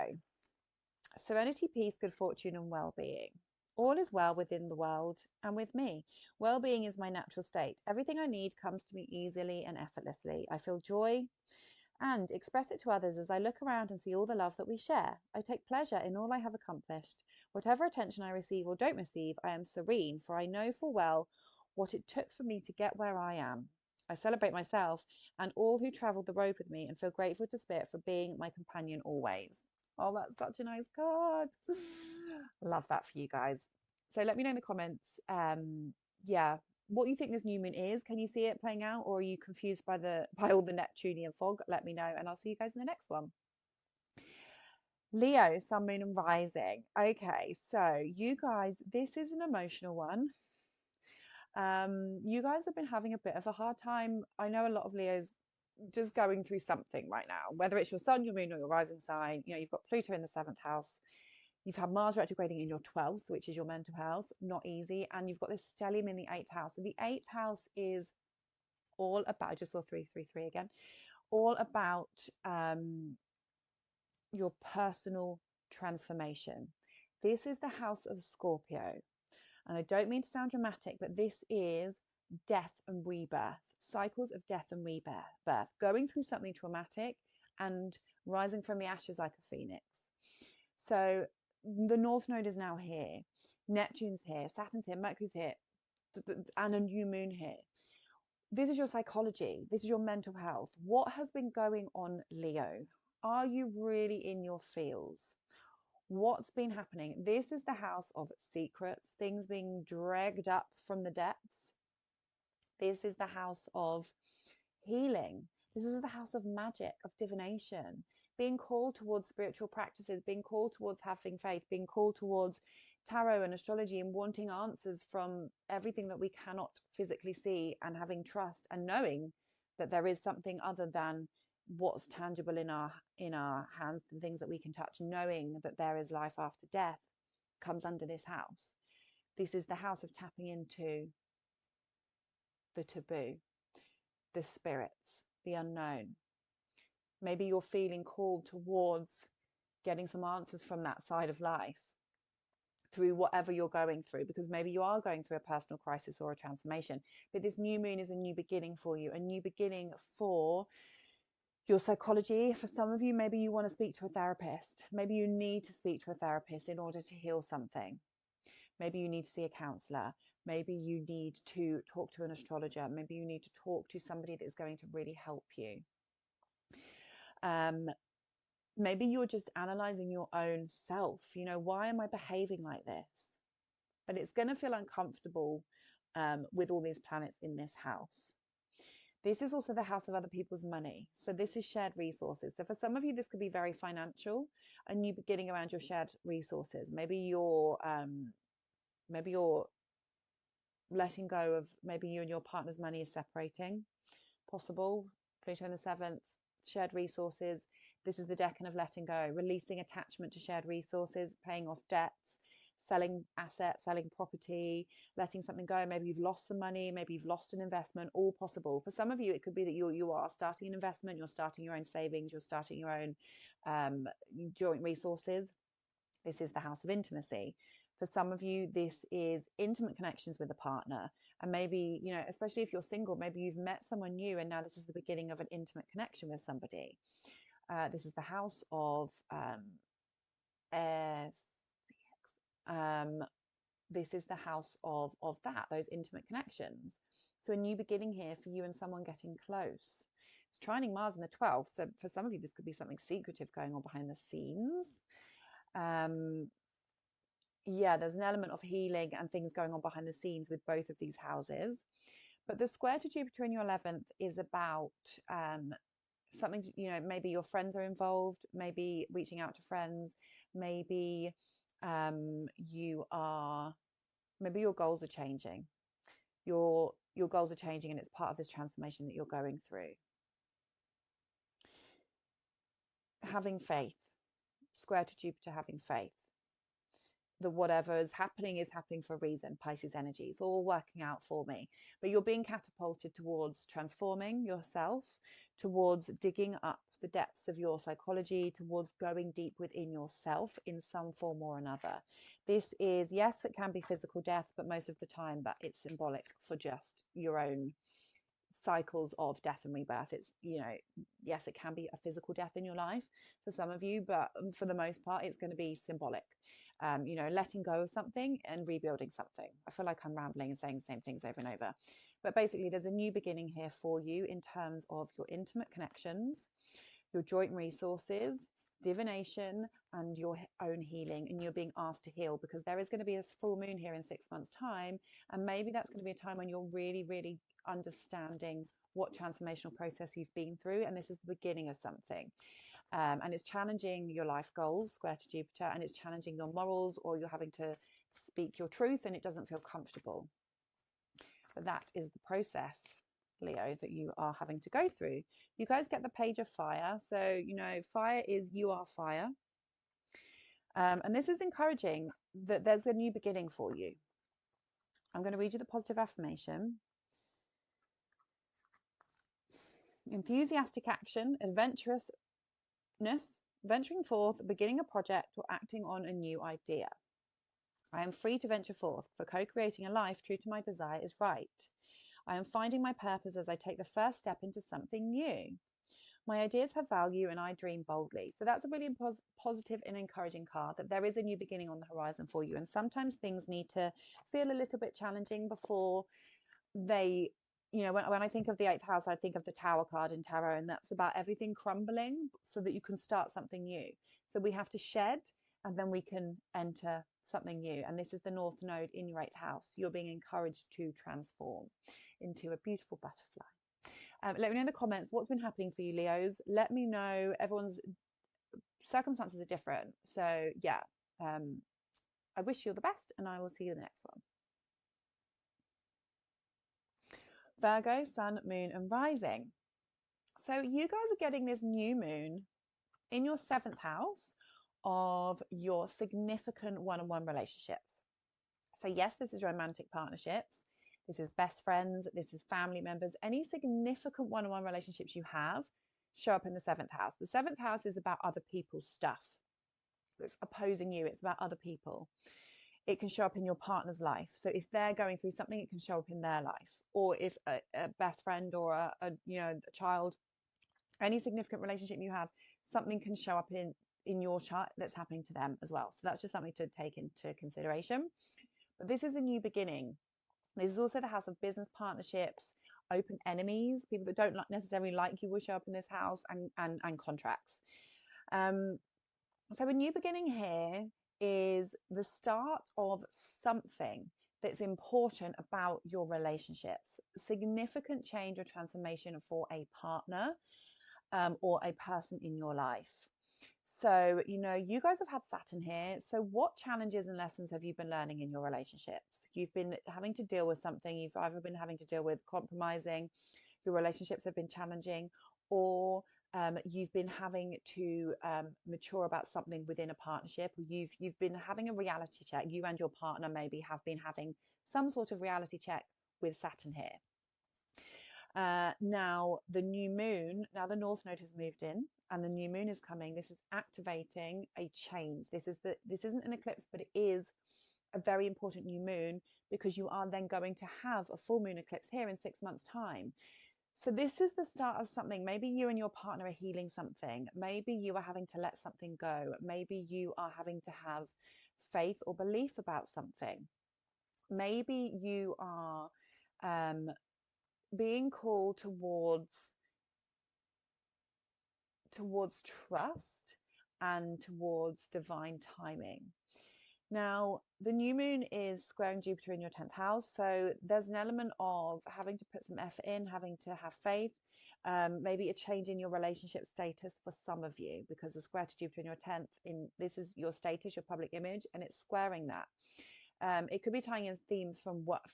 S1: serenity, peace, good fortune, and well-being. All is well within the world and with me. Well-being is my natural state. Everything I need comes to me easily and effortlessly. I feel joy and express it to others as I look around and see all the love that we share. I take pleasure in all I have accomplished. Whatever attention I receive or don't receive, I am serene, for I know full well what it took for me to get where I am. I celebrate myself and all who travelled the road with me and feel grateful to Spirit for being my companion always. Oh, that's such a nice card. Love that for you guys. So let me know in the comments, yeah, what you think this new moon is. Can you see it playing out, or are you confused by all the Neptunian fog? Let me know, and I'll see you guys in the next one. Leo, sun, moon, and rising. Okay, so you guys, this is an emotional one. You guys have been having a bit of a hard time. I know a lot of Leos just going through something right now, whether it's your sun, your moon, or your rising sign. You know, you've got Pluto in the 7th house. You've had Mars retrograding in your 12th, which is your mental health, not easy. And you've got this stellium in the 8th house. And the 8th house is all about, I just saw 333 again, all about your personal transformation. This is the house of Scorpio. And I don't mean to sound dramatic, but this is death and rebirth, cycles of death and rebirth, going through something traumatic and rising from the ashes like a phoenix. So the North Node is now here. Neptune's here, Saturn's here, Mercury's here, and a new moon here. This is your psychology. This is your mental health. What has been going on, Leo? Are you really in your feels? What's been happening? This is the house of secrets, things being dragged up from the depths. This is the house of healing. This is the house of magic, of divination, being called towards spiritual practices, being called towards having faith, being called towards tarot and astrology and wanting answers from everything that we cannot physically see, and having trust and knowing that there is something other than what's tangible in our hands and things that we can touch, knowing that there is life after death, comes under this house. This is the house of tapping into the taboo, the spirits, the unknown. Maybe you're feeling called towards getting some answers from that side of life through whatever you're going through, because maybe you are going through a personal crisis or a transformation. But this new moon is a new beginning for you, a new beginning for your psychology. For some of you, maybe you want to speak to a therapist. Maybe you need to speak to a therapist in order to heal something. Maybe you need to see a counselor. Maybe you need to talk to an astrologer. Maybe you need to talk to somebody that is going to really help you. Maybe you're just analyzing your own self. You know, why am I behaving like this? But it's going to feel uncomfortable with all these planets in this house. This is also the house of other people's money. So this is shared resources. So for some of you, this could be very financial, a new beginning around your shared resources. Maybe you're letting go of, maybe you and your partner's money is separating. Possible. Pluto in the 7th, shared resources. This is the decan of letting go, releasing attachment to shared resources, paying off debts, selling assets, selling property, letting something go. Maybe you've lost some money, maybe you've lost an investment, all possible. For some of you, it could be that you are starting an investment, you're starting your own savings, you're starting your own joint resources. This is the house of intimacy. For some of you, this is intimate connections with a partner. And maybe, you know, especially if you're single, maybe you've met someone new and now this is the beginning of an intimate connection with somebody. This is the house of this is the house of that, those intimate connections. So a new beginning here for you and someone getting close. It's trining Mars in the 12th. So for some of you, this could be something secretive going on behind the scenes. Yeah, there's an element of healing and things going on behind the scenes with both of these houses. But the square to Jupiter in your 11th is about something, you know, maybe your friends are involved, maybe reaching out to friends, maybe maybe your goals are changing. Your goals are changing and it's part of this transformation that you're going through. Having faith, square to Jupiter, having faith. The whatever is happening for a reason. Pisces energy, it's all working out for me. But you're being catapulted towards transforming yourself, towards digging up the depths of your psychology, towards going deep within yourself in some form or another. This is, yes, it can be physical death, but most of the time that it's symbolic for just your own cycles of death and rebirth. It's, you know, yes, it can be a physical death in your life for some of you, but for the most part, it's going to be symbolic. You know, letting go of something and rebuilding something. I feel like I'm rambling and saying the same things over and over. But basically, there's a new beginning here for you in terms of your intimate connections, your joint resources, divination, and your own healing. And you're being asked to heal because there is going to be a full moon here in 6 months' time. And maybe that's going to be a time when you're really, really understanding what transformational process you've been through. And this is the beginning of something. And it's challenging your life goals, square to Jupiter, and it's challenging your morals, or you're having to speak your truth and it doesn't feel comfortable. But that is the process, Leo, that you are having to go through. You guys get the page of fire. So, you know, fire is you are fire. And this is encouraging that there's a new beginning for you. I'm going to read you the positive affirmation. Enthusiastic action, adventurousness, venturing forth, beginning a project or acting on a new idea. I am free to venture forth, for co-creating a life true to my desire is right. I am finding my purpose as I take the first step into something new. My ideas have value and I dream boldly. So that's a really positive and encouraging card, that there is a new beginning on the horizon for you. And sometimes things need to feel a little bit challenging before they, you know, when I think of the 8th house, I think of the Tower card in tarot, and that's about everything crumbling so that you can start something new. So we have to shed and then we can enter something new. And this is the North Node in your 8th house. You're being encouraged to transform into a beautiful butterfly. Let me know in the comments what's been happening for you, Leos. Let me know. Everyone's circumstances are different. So yeah, I wish you all the best and I will see you in the next one. Virgo, Sun, Moon and Rising. So you guys are getting this new moon in your 7th house of your significant one-on-one relationships. So yes, this is romantic partnerships. This is best friends. This is family members. Any significant one-on-one relationships you have show up in the 7th house. The 7th house is about other people's stuff. It's opposing you. It's about other people. It can show up in your partner's life. So if they're going through something, it can show up in their life. Or if a best friend or a child, any significant relationship you have, something can show up in your chart that's happening to them as well. So that's just something to take into consideration. But this is a new beginning. This is also the house of business partnerships, open enemies, people that don't necessarily like you will show up in this house, and contracts. So a new beginning here is the start of something that's important about your relationships. Significant change or transformation for a partner or a person in your life. So, you guys have had Saturn here. So what challenges and lessons have you been learning in your relationships? You've been having to deal with something. You've either been having to deal with compromising. Your relationships have been challenging, or you've been having to mature about something within a partnership. You've been having a reality check. You and your partner maybe have been having some sort of reality check with Saturn here. Now the new moon, now the North Node has moved in and the new moon is coming. This is activating a change. This isn't an eclipse, but it is a very important new moon, because you are then going to have a full moon eclipse here in 6 months' time. So this is the start of something. Maybe you and your partner are healing something. Maybe you are having to let something go. Maybe you are having to have faith or belief about something. Maybe you are being called towards trust and towards divine timing. Now, the new moon is squaring Jupiter in your 10th house. So there's an element of having to put some effort in, having to have faith, maybe a change in your relationship status for some of you, because the square to Jupiter in your 10th, this is your status, your public image, and it's squaring that. It could be tying in themes from work.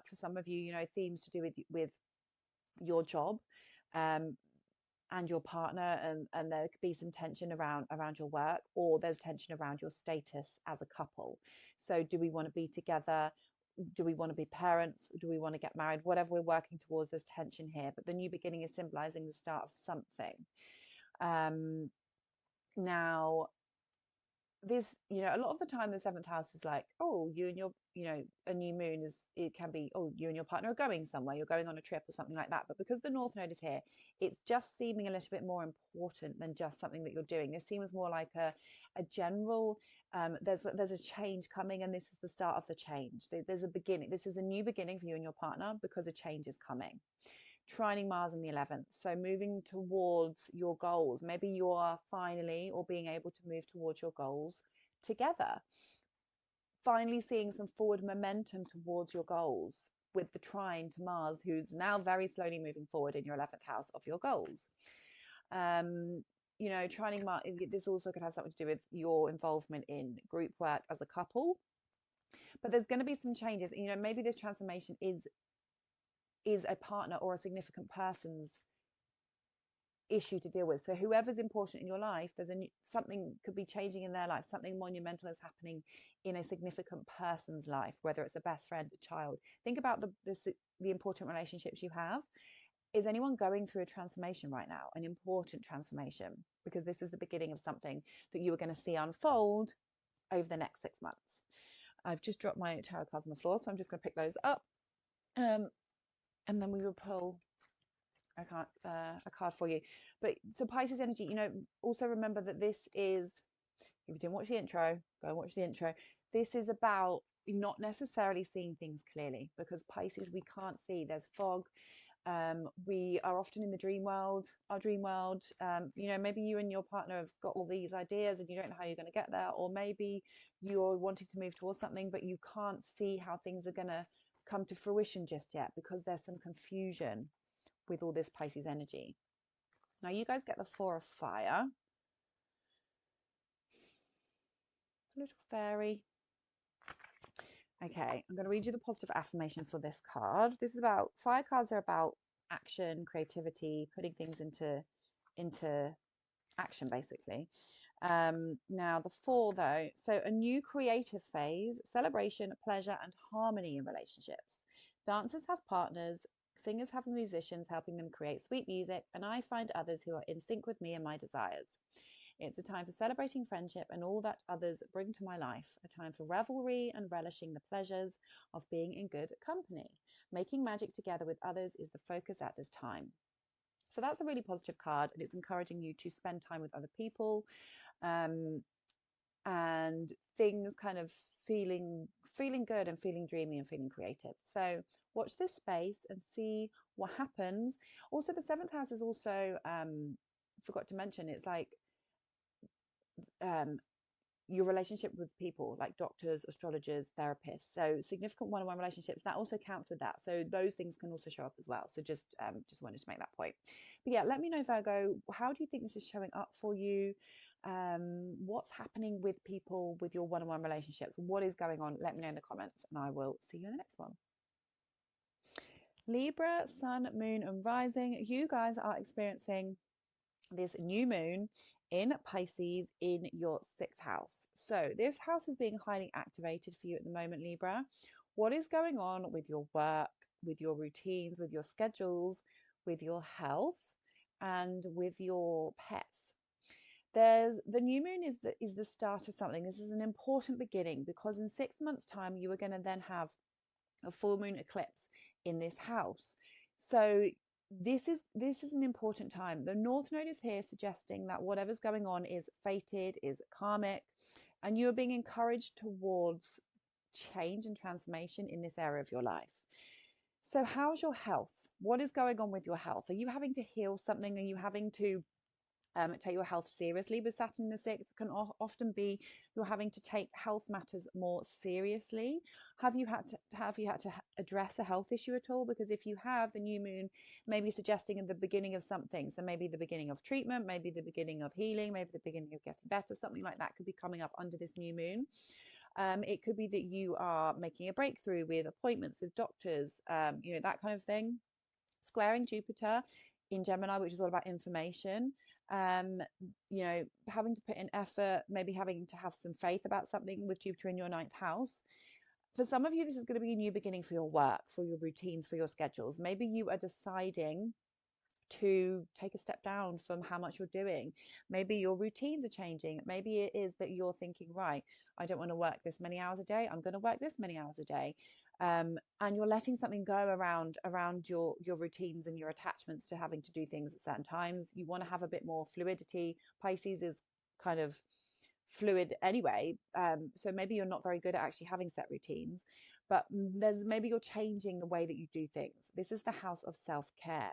S1: For some of you, themes to do with your job and your partner, and there could be some tension around your work, or there's tension around your status as a couple. So do we want to be together? Do we want to be parents? Do we want to get married? Whatever we're working towards, there's tension here. But the new beginning is symbolizing the start of something. Now, this, a lot of the time the 7th house is like, oh, you and your, a new moon it can be, oh, you and your partner are going somewhere, you're going on a trip or something like that. But because the North Node is here, it's just seeming a little bit more important than just something that you're doing. This seems more like a general, there's a change coming, and this is the start of the change. There's a beginning. This is a new beginning for you and your partner, because a change is coming. Trining Mars in the 11th, so moving towards your goals. Maybe you are finally, or being able to move towards your goals together. Finally seeing some forward momentum towards your goals with the trine to Mars, who's now very slowly moving forward in your 11th house of your goals. Trining Mars, this also could have something to do with your involvement in group work as a couple. But there's going to be some changes. Maybe this transformation is a partner or a significant person's issue to deal with. So whoever's important in your life, something could be changing in their life. Something monumental is happening in a significant person's life, whether it's a best friend, a child. Think about the important relationships you have. Is anyone going through a transformation right now, an important transformation? Because this is the beginning of something that you are going to see unfold over the next 6 months. I've just dropped my tarot cards on the floor, so I'm just going to pick those up. And then we will pull a card for you. But so Pisces energy, also remember that this is, if you didn't watch the intro, go and watch the intro. This is about not necessarily seeing things clearly, because Pisces, we can't see. There's fog. We are often in the dream world, our dream world. Maybe you and your partner have got all these ideas and you don't know how you're going to get there, or maybe you're wanting to move towards something, but you can't see how things are going to come to fruition just yet, because there's some confusion with all this Pisces energy. Now you guys get the 4 of fire, a little fairy. Okay, I'm going to read you the positive affirmation for this card. This is about, fire cards are about action, creativity, putting things into action, basically. Now the 4 though, so a new creative phase, celebration, pleasure and harmony in relationships. Dancers have partners, singers have musicians helping them create sweet music, and I find others who are in sync with me and my desires. It's a time for celebrating friendship and all that others bring to my life, a time for revelry and relishing the pleasures of being in good company. Making magic together with others is the focus at this time. So that's a really positive card, and it's encouraging you to spend time with other people, and things kind of feeling good and feeling dreamy and feeling creative. So watch this space and see what happens. Also, the 7th house is also forgot to mention, it's like your relationship with people like doctors, astrologers, therapists. So significant one-on-one relationships, that also counts with that. So those things can also show up as well. So just wanted to make that point. But yeah, let me know, Virgo, how do you think this is showing up for you? What's happening with people with your one-on-one relationships? What is going on? Let me know in the comments, and I will see you in the next one. Libra, sun, moon and rising, you guys are experiencing this new moon in Pisces in your 6th house. So this house is being highly activated for you at the moment, Libra. What is going on with your work, with your routines, with your schedules, with your health, and with your pets? There's the new moon is the start of something. This is an important beginning, because in 6 months' time you are going to then have a full moon eclipse in this house. So this is an important time. The North Node is here, suggesting that whatever's going on is fated, is karmic, and you are being encouraged towards change and transformation in this area of your life. So how's your health? What is going on with your health? Are you having to heal something? Are you having to take your health seriously? With Saturn in the 6th, it can often be you're having to take health matters more seriously. Have you had to address a health issue at all? Because if you have, the new moon may be suggesting in the beginning of something. So maybe the beginning of treatment, maybe the beginning of healing, maybe the beginning of getting better, something like that could be coming up under this new moon. It could be that you are making a breakthrough with appointments with doctors, that kind of thing. Squaring Jupiter in Gemini, which is all about information, having to put in effort, maybe having to have some faith about something with Jupiter in your 9th house. For some of you, this is going to be a new beginning for your work, for your routines, for your schedules. Maybe you are deciding to take a step down from how much you're doing. Maybe your routines are changing. Maybe it is that you're thinking, right, I don't want to work this many hours a day. I'm going to work this many hours a day. And you're letting something go around your routines and your attachments to having to do things at certain times. You want to have a bit more fluidity. Pisces is kind of fluid anyway, so maybe you're not very good at actually having set routines, but maybe you're changing the way that you do things. This is the house of self-care,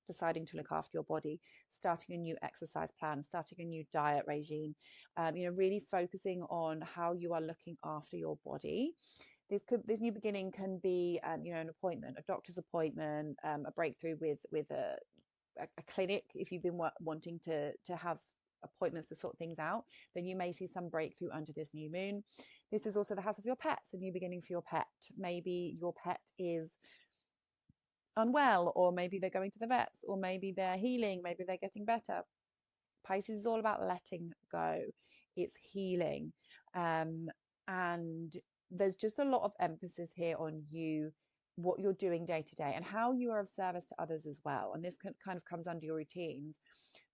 S1: deciding to look after your body, starting a new exercise plan, starting a new diet regime, really focusing on how you are looking after your body. This new beginning can be, an appointment, a doctor's appointment, a breakthrough with a clinic. If you've been wanting to have appointments to sort things out, then you may see some breakthrough under this new moon. This is also the house of your pets, a new beginning for your pet. Maybe your pet is unwell, or maybe they're going to the vets, or maybe they're healing, maybe they're getting better. Pisces is all about letting go. It's healing. And there's just a lot of emphasis here on you, what you're doing day to day, and how you are of service to others as well. And this kind of comes under your routines,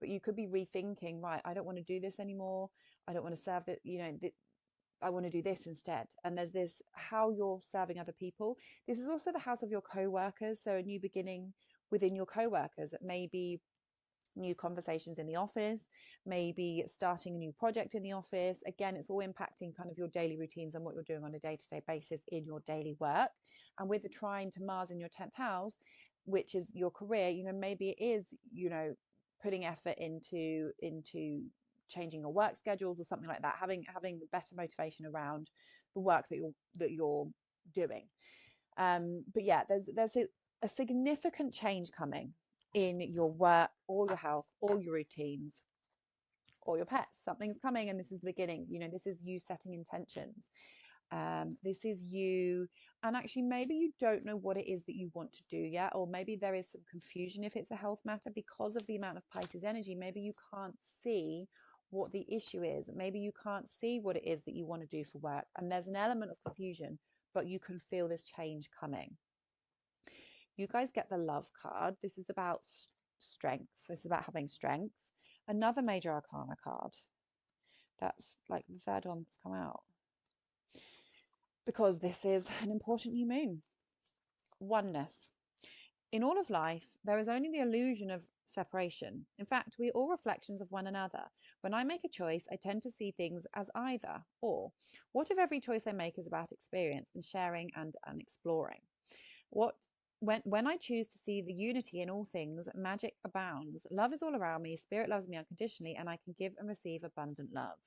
S1: but you could be rethinking, right, I don't want to do this anymore. I don't want to serve that, I want to do this instead. And there's this, how you're serving other people. This is also the house of your co-workers. So a new beginning within your co-workers. It may be new conversations in the office, maybe starting a new project in the office. Again, it's all impacting kind of your daily routines and what you're doing on a day-to-day basis in your daily work. And with the trine to Mars in your 10th house, which is your career, maybe it is, putting effort into changing your work schedules or something like that, having better motivation around the work that you're doing. But yeah, there's a significant change coming in your work, or your health, or your routines, or your pets. Something's coming, and this is the beginning. This is you setting intentions. This is you, and actually maybe you don't know what it is that you want to do yet, or maybe there is some confusion if it's a health matter because of the amount of Pisces energy. Maybe you can't see what the issue is. Maybe you can't see what it is that you want to do for work, and there's an element of confusion, but you can feel this change coming. You guys get the Love card. This is about strength. This is about having strength. Another major arcana card. That's like the third one that's come out, because this is an important new moon. Oneness. In all of life, there is only the illusion of separation. In fact, we are all reflections of one another. When I make a choice, I tend to see things as either or. What if every choice I make is about experience and sharing and exploring? When I choose to see the unity in all things, magic abounds. Love is all around me. Spirit loves me unconditionally, and I can give and receive abundant love.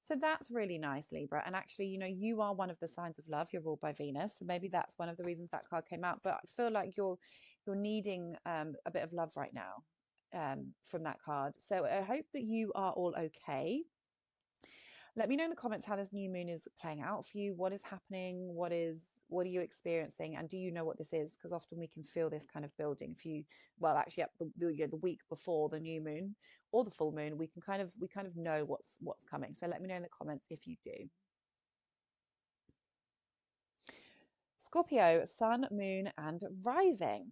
S1: So that's really nice, Libra. And actually, you know, you are one of the signs of love. You're ruled by Venus. So maybe that's one of the reasons that card came out. But I feel like you're needing a bit of love right now from that card. So I hope that you are all okay. Let me know in the comments how this new moon is playing out for you. What is happening? What are you experiencing? And do you know what this is? Because often we can feel this kind of building. Well, actually, the week before the new moon or the full moon, we kind of know what's coming. So let me know in the comments if you do. Scorpio, sun, moon, and rising.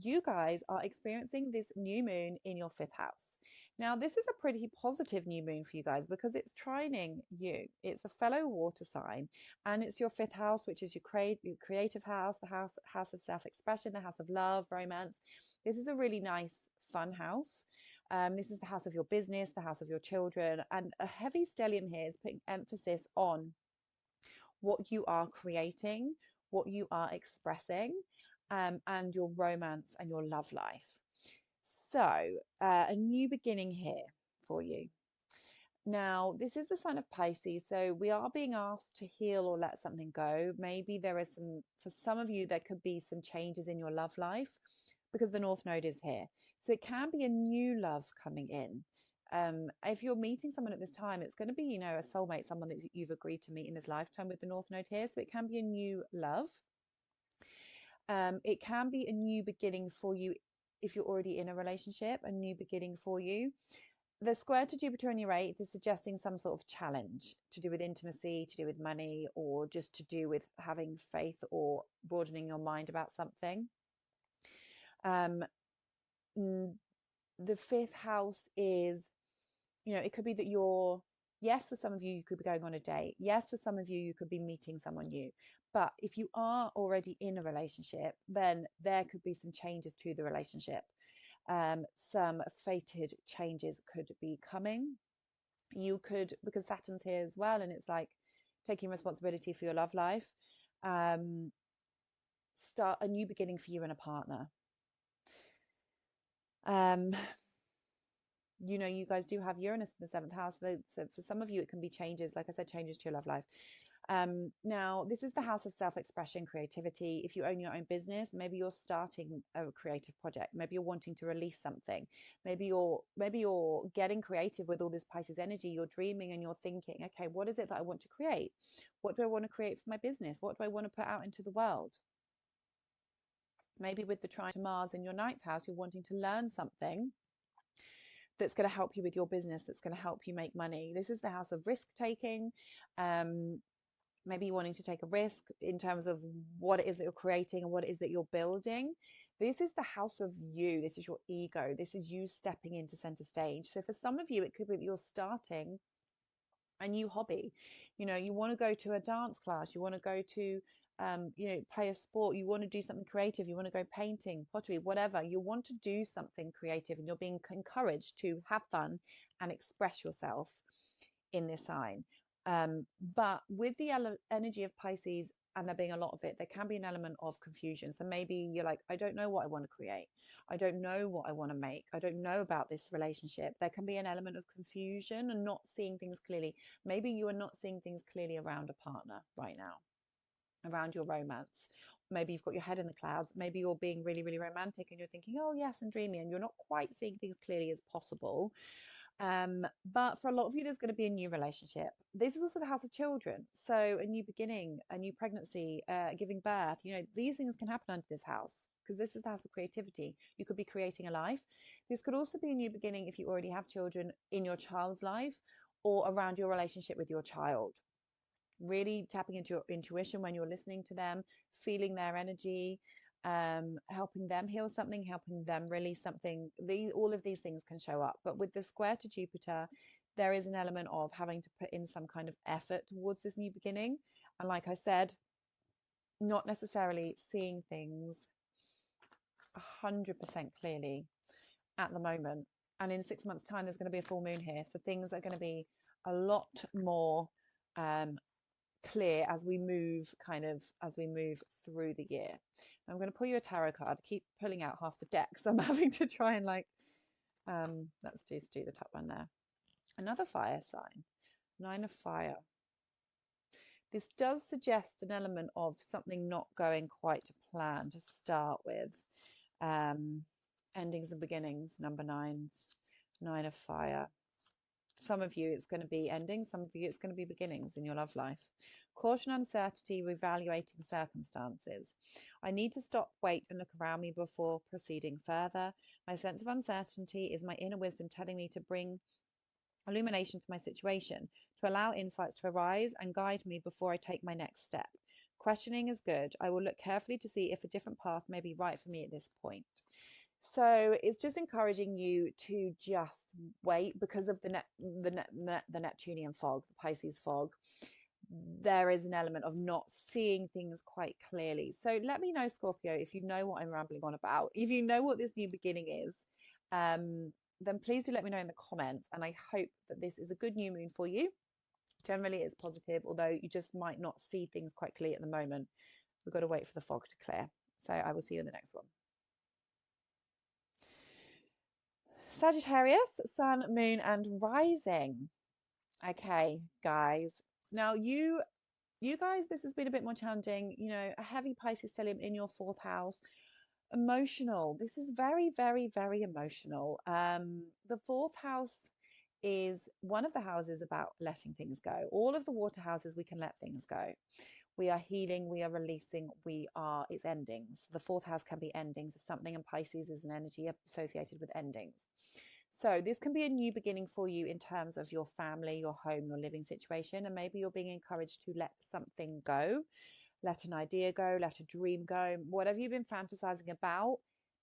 S1: You guys are experiencing this new moon in your 5th house. Now, this is a pretty positive new moon for you guys because it's trining you. It's a fellow water sign, and it's your 5th house, which is your creative house, the house of self-expression, the house of love, romance. This is a really nice, fun house. This is the house of your business, the house of your children, and a heavy stellium here is putting emphasis on what you are creating, what you are expressing, and your romance and your love life. So a new beginning here for you. Now, this is the sign of Pisces, so we are being asked to heal or let something go. Maybe there is for some of you, there could be some changes in your love life because the North Node is here. So it can be a new love coming in. If you're meeting someone at this time, it's going to be, you know, a soulmate, someone that you've agreed to meet in this lifetime with the North Node here. So it can be a new love. It can be a new beginning for you if you're already in a relationship, a new beginning for you. The square to Jupiter in your 8th is suggesting some sort of challenge to do with intimacy, to do with money, or just to do with having faith or broadening your mind about something. The 5th house is, you know, it could be that yes, for some of you, you could be going on a date. Yes, for some of you, you could be meeting someone new. But if you are already in a relationship, then there could be some changes to the relationship. Some fated changes could be coming. You could, because Saturn's here as well, and it's like taking responsibility for your love life, start a new beginning for you and a partner. You know, you guys do have Uranus in the 7th house. So for some of you, it can be changes, like I said, changes to your love life. Now, this is the house of self-expression, creativity. If you own your own business, maybe you're starting a creative project. Maybe you're wanting to release something. Maybe you're getting creative with all this Pisces energy. You're dreaming and you're thinking, okay, what is it that I want to create? What do I want to create for my business? What do I want to put out into the world? Maybe with the trine to Mars in your 9th house, you're wanting to learn something that's going to help you with your business, that's going to help you make money. This is the house of risk taking. Maybe you're wanting to take a risk in terms of what it is that you're creating and what it is that you're building. This is the house of you. This is your ego. This is you stepping into center stage. So for some of you, it could be that you're starting a new hobby. You know, you want to go to a dance class. You want to go to, you know, play a sport. You want to do something creative. You want to go painting, pottery, whatever. You want to do something creative, and you're being encouraged to have fun and express yourself in this sign. But with the energy of Pisces and there being a lot of it, there can be an element of confusion. So maybe you're like, I don't know what I want to create. I don't know what I want to make. I don't know about this relationship. There can be an element of confusion and not seeing things clearly. Maybe you are not seeing things clearly around a partner right now, around your romance. Maybe you've got your head in the clouds. Maybe you're being really, really romantic and you're thinking, oh yes, and dreamy, and you're not quite seeing things clearly as possible. But for a lot of you, there's going to be a new relationship. This is also the house of children. So a new beginning, a new pregnancy, giving birth, you know, these things can happen under this house. because this is the house of creativity. You could be creating a life. This could also be a new beginning if you already have children in your child's life or around your relationship with your child. Really tapping into your intuition when you're listening to them, feeling their energy, helping them heal something, helping them release something. All of these things can show up. But with the square to Jupiter, there is an element of having to put in some kind of effort towards this new beginning. And like I said, not necessarily seeing things 100% clearly at the moment. And in 6 months' time, there's going to be a full moon here. So things are going to be a lot more clear as we move through the year. I'm going to pull you a tarot card. Keep pulling out half the deck, so I'm having to try and let's do the top one there. Another fire sign, 9 of fire. This does suggest an element of something not going quite to plan to start with. Endings and beginnings, number 9s, 9 of fire. Some of you, it's going to be endings. Some of you, it's going to be beginnings in your love life. Caution, uncertainty, reevaluating circumstances. I need to stop, wait, and look around me before proceeding further. My sense of uncertainty is my inner wisdom telling me to bring illumination to my situation, to allow insights to arise and guide me before I take my next step. Questioning is good. I will look carefully to see if a different path may be right for me at this point. So it's just encouraging you to just wait because of the Neptunian fog, the Pisces fog. There is an element of not seeing things quite clearly. So let me know, Scorpio, if you know what I'm rambling on about. If you know what this new beginning is, then please do let me know in the comments. And I hope that this is a good new moon for you. Generally, it's positive, although you just might not see things quite clearly at the moment. We've got to wait for the fog to clear. So I will see you in the next one. Sagittarius, sun, moon, and rising. Okay, guys. Now you guys, this has been a bit more challenging. You know, a heavy Pisces stellium in your 4th house. Emotional. This is very, very, very emotional. The 4th house is one of the houses about letting things go. All of the water houses, we can let things go. We are healing, we are releasing, it's endings. The 4th house can be endings of something, and Pisces is an energy associated with endings. So this can be a new beginning for you in terms of your family, your home, your living situation, and maybe you're being encouraged to let something go, let an idea go, let a dream go, whatever you've been fantasizing about.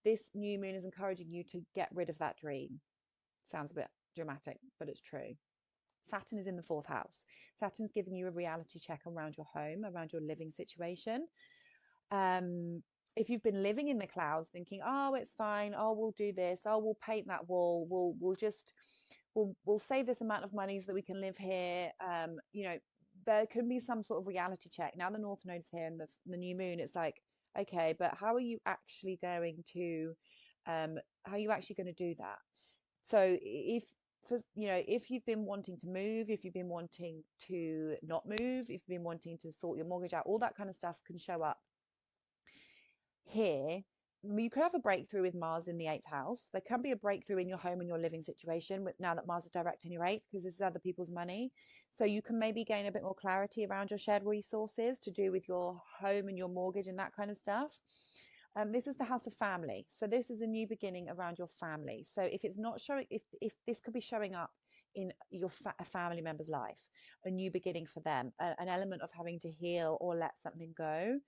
S1: This new moon is encouraging you to get rid of that dream. Sounds a bit dramatic, but it's true. Saturn is in the 4th house. Saturn's giving you a reality check around your home, around your living situation. If you've been living in the clouds thinking, oh, it's fine, oh, we'll do this, oh, we'll paint that wall, we'll save this amount of money so that we can live here, you know, there can be some sort of reality check. Now the North Node is here and the new moon, it's like, okay, but how are you actually going to do that? So if you've been wanting to move, if you've been wanting to not move, if you've been wanting to sort your mortgage out, all that kind of stuff can show up here. You could have a breakthrough with Mars in the 8th house. There can be a breakthrough in your home and your living situation now that Mars is direct in your 8th, because this is other people's money. So you can maybe gain a bit more clarity around your shared resources to do with your home and your mortgage and that kind of stuff. This is the house of family. So this is a new beginning around your family. So if it's not showing, if this could be showing up in a family member's life, a new beginning for them, an element of having to heal or let something go.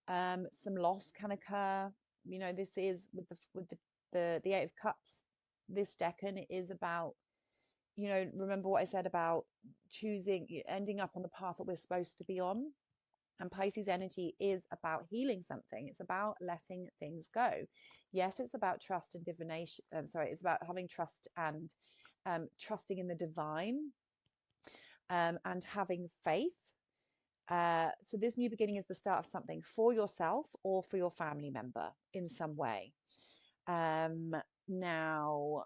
S1: Some loss can occur. You know, this is with the 8 of Cups, this decan, it is about, you know, remember what I said about ending up on the path that we're supposed to be on. And Pisces energy is about healing something. It's about letting things go. Yes, it's about trust and divination. It's about having trust and trusting in the divine, and having faith. So this new beginning is the start of something for yourself or for your family member in some way. Now,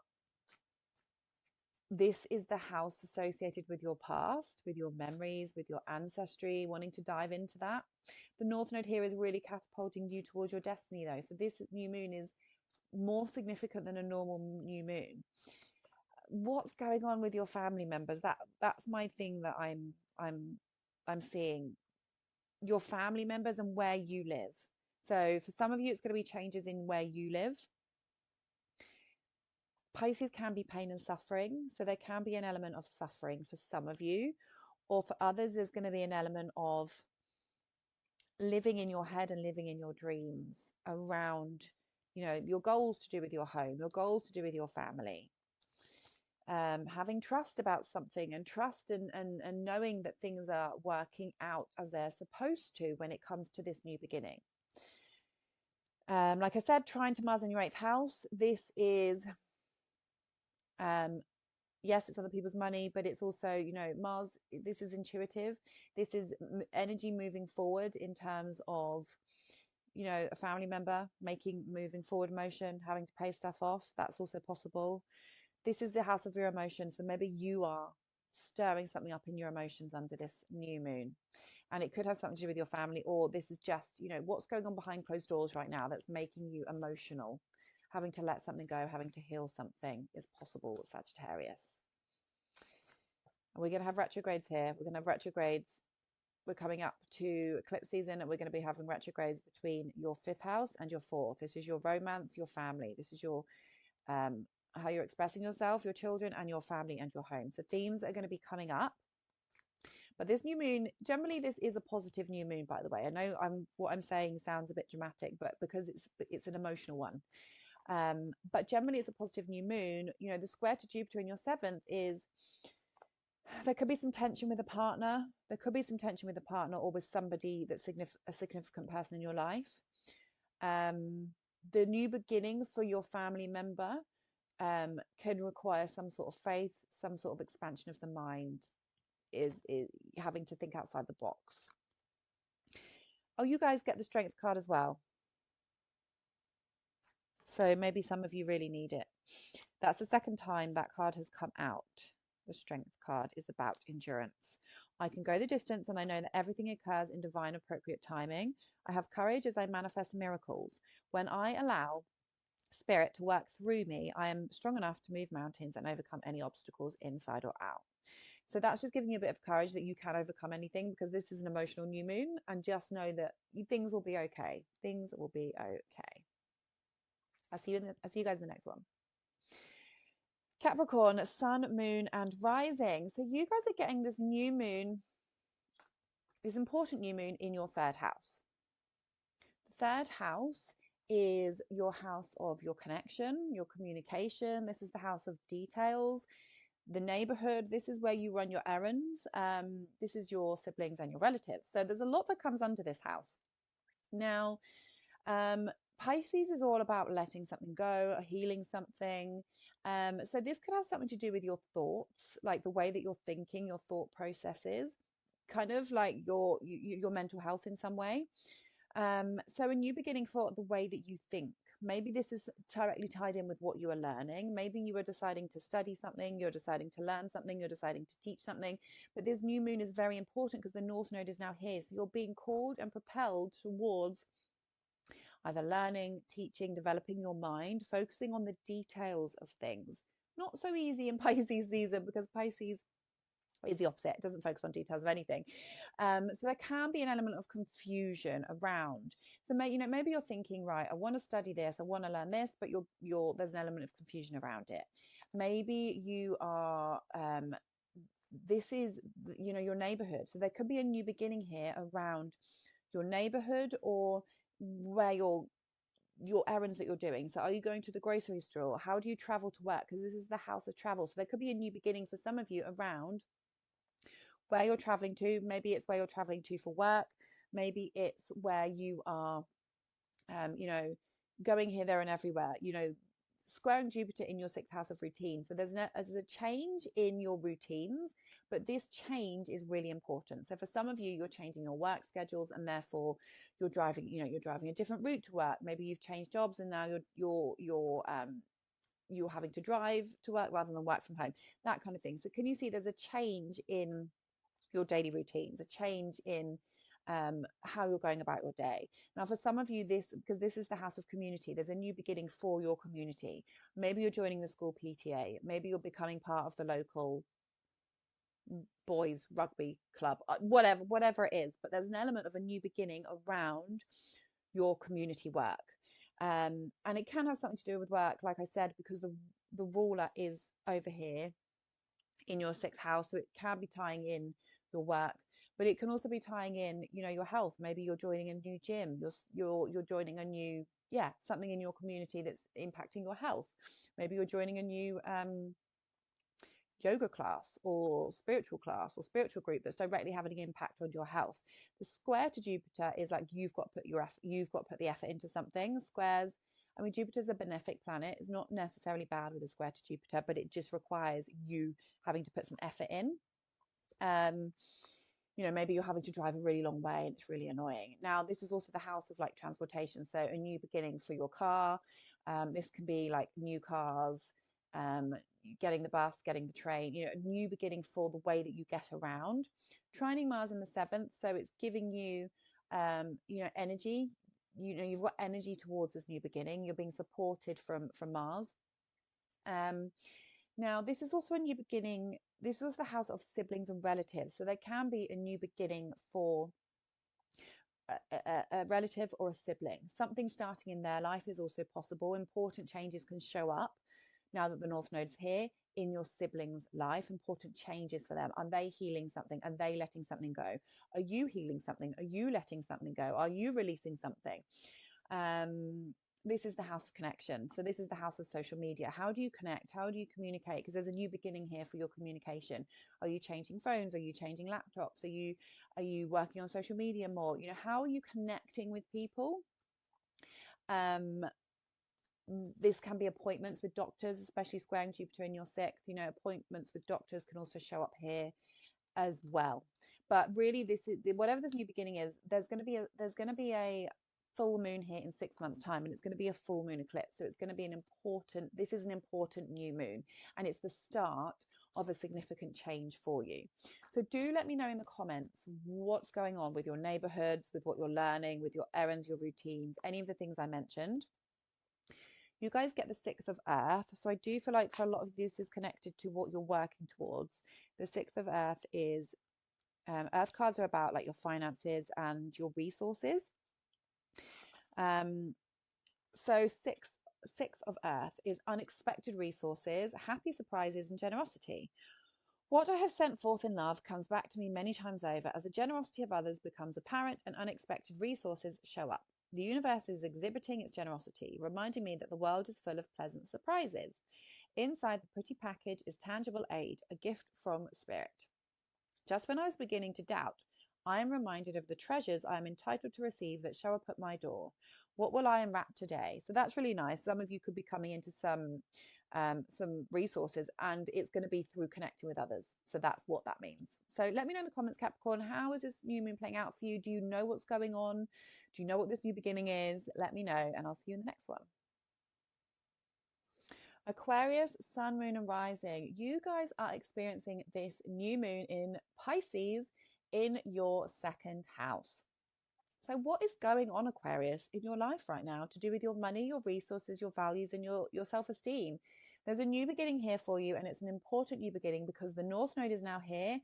S1: this is the house associated with your past, with your memories, with your ancestry, wanting to dive into that. The North Node here is really catapulting you towards your destiny, though. So this new moon is more significant than a normal new moon. What's going on with your family members? That's my thing that I'm seeing. Your family members and where you live. So for some of you, it's going to be changes in where you live. Pisces can be pain and suffering. So there can be an element of suffering for some of you, or for others, there's going to be an element of living in your head and living in your dreams around, your goals to do with your home, your goals to do with your family. Having trust about something, and trust and knowing that things are working out as they're supposed to when it comes to this new beginning. Like I said, trying to Mars in your 8th house. This is, yes, it's other people's money, but it's also, Mars, this is intuitive. This is energy moving forward in terms of, a family member moving forward motion, having to pay stuff off. That's also possible. This is the house of your emotions. So maybe you are stirring something up in your emotions under this new moon. And it could have something to do with your family, or this is just, what's going on behind closed doors right now that's making you emotional. Having to let something go, having to heal something is possible with Sagittarius. And we're going to have retrogrades here. We're going to have retrogrades. We're coming up to eclipse season, and we're going to be having retrogrades between your 5th house and your 4th. This is your romance, your family. This is your how you're expressing yourself, your children, and your family and your home. So themes are going to be coming up. But this new moon, generally, this is a positive new moon, by the way. I know what I'm saying sounds a bit dramatic, but because it's an emotional one. But generally, it's a positive new moon. The square to Jupiter in your 7th is, there could be some tension with a partner. There could be some tension with a partner or with somebody that's a significant person in your life. The new beginning for your family member can require some sort of faith, some sort of expansion of the mind, is having to think outside the box. Oh, you guys get the Strength card as well. So maybe some of you really need it. That's the second time that card has come out. The Strength card is about endurance. I can go the distance, and I know that everything occurs in divine appropriate timing. I have courage as I manifest miracles. When I allow spirit to work through me, I am strong enough to move mountains and overcome any obstacles inside or out. So that's just giving you a bit of courage that you can overcome anything, because this is an emotional new moon, and just know that things will be okay. Things will be okay. I'll see you guys in the next one. Capricorn, sun, moon, and rising. So you guys are getting this new moon, this important new moon in your 3rd house. The 3rd house is your house of your connection, your communication. This is the house of details, the neighborhood. This is where you run your errands. This is your siblings and your relatives. So there's a lot that comes under this house. Now, Pisces is all about letting something go, healing something. So this could have something to do with your thoughts, like the way that you're thinking, your thought processes, kind of like your mental health in some way. So a new beginning for the way that you think. Maybe this is directly tied in with what you are learning. Maybe you are deciding to study something, you're deciding to learn something, you're deciding to teach something. But this new moon is very important because the North Node is now here. So you're being called and propelled towards either learning, teaching, developing your mind, focusing on the details of things. Not so easy in Pisces season, because Pisces is the opposite. It doesn't focus on details of anything. So there can be an element of confusion around. So maybe you're thinking, right, I want to study this, I want to learn this, but there's an element of confusion around it. Maybe you are, this is, your neighborhood. So there could be a new beginning here around your neighborhood, or where your errands that you're doing. So are you going to the grocery store? How do you travel to work? Because this is the house of travel. So there could be a new beginning for some of you around where you're traveling to. Maybe it's where you're traveling to for work. Maybe it's where you are, going here, there, and everywhere, squaring Jupiter in your 6th house of routine. So there's a change in your routines, but this change is really important. So for some of you, you're changing your work schedules, and therefore you're driving a different route to work. Maybe you've changed jobs, and now you're having to drive to work rather than work from home, that kind of thing. So can you see there's a change in your daily routines, a change in how you're going about your day. Now, for some of you, because this is the house of community, there's a new beginning for your community. Maybe you're joining the school PTA. Maybe you're becoming part of the local boys rugby club, whatever it is. But there's an element of a new beginning around your community work. And it can have something to do with work, like I said, because the ruler is over here in your sixth house, so it can be tying in your work, but it can also be tying in, you know, your health. Maybe you're joining a new gym, you're joining a new, yeah, something in your community that's impacting your health. Maybe you're joining a new yoga class or spiritual group that's directly having an impact on your health. The square to Jupiter is like you've got to put the effort into something. Squares, I mean, Jupiter's a benefic planet. It's not necessarily bad with a square to Jupiter, but it just requires you having to put some effort in. You know, maybe you're having to drive a really long way and it's really annoying. Now, this is also the house of like transportation. So a new beginning for your car. This can be like new cars, getting the bus, getting the train, you know, a new beginning for the way that you get around. Trining Mars in the seventh. So it's giving you, you know, energy. You know, you've got energy towards this new beginning. You're being supported from Mars. Now, this is also a new beginning. This is the house of siblings and relatives. So there can be a new beginning for a relative or a sibling. Something starting in their life is also possible. Important changes can show up now that the North Node is here in your sibling's life. Important changes for them. Are they healing something? Are they letting something go? Are you healing something? Are you letting something go? Are you releasing something? This is the house of connection. So this is the house of social media. How do you connect? How do you communicate? Because there's a new beginning here for your communication. Are you changing phones? Are you changing laptops? Are you working on social media more? You know, how are you connecting with people? This can be appointments with doctors, especially squaring Jupiter in your sixth. You know, appointments with doctors can also show up here as well. But really, this is whatever this new beginning is. There's going to be a full moon here in 6 months' time, and it's going to be a full moon eclipse. So it's going to be this is an important new moon, and it's the start of a significant change for you. So do let me know in the comments what's going on with your neighborhoods, with what you're learning, with your errands, your routines, any of the things I mentioned. You guys get the sixth of earth. So I do feel like for a lot of this is connected to what you're working towards. The sixth of earth is earth cards are about like your finances and your resources. So sixth of earth is unexpected resources, happy surprises, and generosity. What I have sent forth in love comes back to me many times over as the generosity of others becomes apparent and unexpected resources show up. The universe is exhibiting its generosity, reminding me that the world is full of pleasant surprises. Inside the pretty package is tangible aid, a gift from spirit. Just when I was beginning to doubt, I am reminded of the treasures I am entitled to receive that show up at my door. What will I unwrap today? So that's really nice. Some of you could be coming into some resources, and it's going to be through connecting with others. So that's what that means. So let me know in the comments, Capricorn, how is this new moon playing out for you? Do you know what's going on? Do you know what this new beginning is? Let me know, and I'll see you in the next one. Aquarius, sun, moon, and rising. You guys are experiencing this new moon in Pisces in your second house. So what is going on, Aquarius, in your life right now to do with your money, your resources, your values, and your self-esteem? There's a new beginning here for you, and it's an important new beginning because the North Node is now here.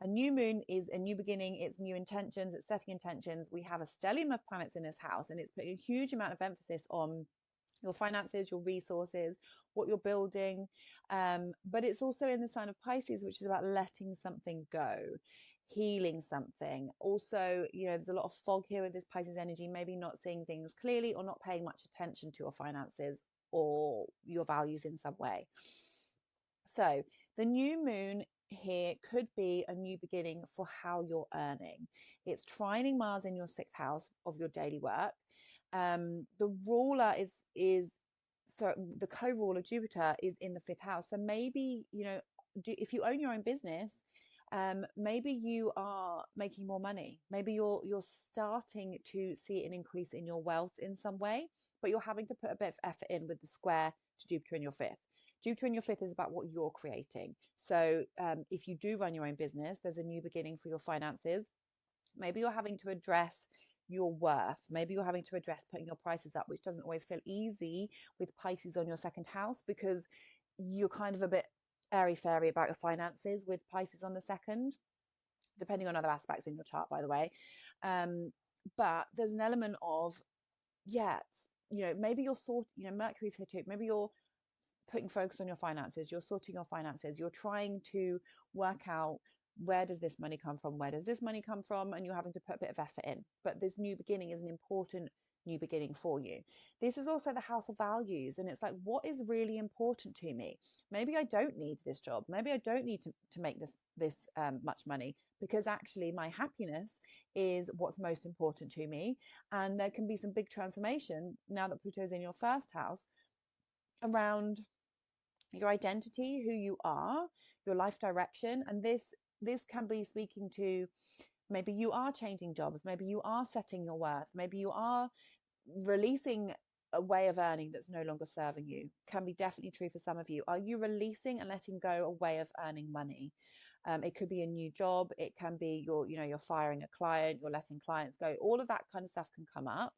S1: A new moon is a new beginning. It's new intentions. It's setting intentions. We have a stellium of planets in this house, and it's putting a huge amount of emphasis on your finances, your resources, what you're building. But it's also in the sign of Pisces, which is about letting something go, healing something. Also, you know, there's a lot of fog here with this Pisces energy, maybe not seeing things clearly or not paying much attention to your finances or your values in some way. So the new moon here could be a new beginning for how you're earning. It's trining Mars in your sixth house of your daily work. The ruler is so the co-ruler Jupiter is in the fifth house. So maybe, you know, if you own your own business, maybe you are making more money. Maybe you're starting to see an increase in your wealth in some way, but you're having to put a bit of effort in with the square to Jupiter in your fifth. Jupiter in your fifth is about what you're creating. So if you do run your own business, there's a new beginning for your finances. Maybe you're having to address your worth. Maybe you're having to address putting your prices up, which doesn't always feel easy with Pisces on your second house because you're kind of a bit airy-fairy about your finances with Pisces on the second, depending on other aspects in your chart, by the way. But there's an element of yeah, maybe Mercury's here too. Maybe you're putting focus on your finances, you're sorting your finances, you're trying to work out, where does this money come from, where does this money come from, and you're having to put a bit of effort in. But this new beginning is an important new beginning for you. This is also the house of values, and it's like, what is really important to me? Maybe I don't need this job, maybe I don't need to make this much money, because actually my happiness is what's most important to me. And there can be some big transformation now that Pluto's in your first house around your identity, who you are, your life direction. And this can be speaking to, maybe you are changing jobs, maybe you are setting your worth, maybe you are releasing a way of earning that's no longer serving you. Can be definitely true for some of you. Are you releasing and letting go a way of earning money? It could be a new job, it can be you're firing a client, you're letting clients go. All of that kind of stuff can come up.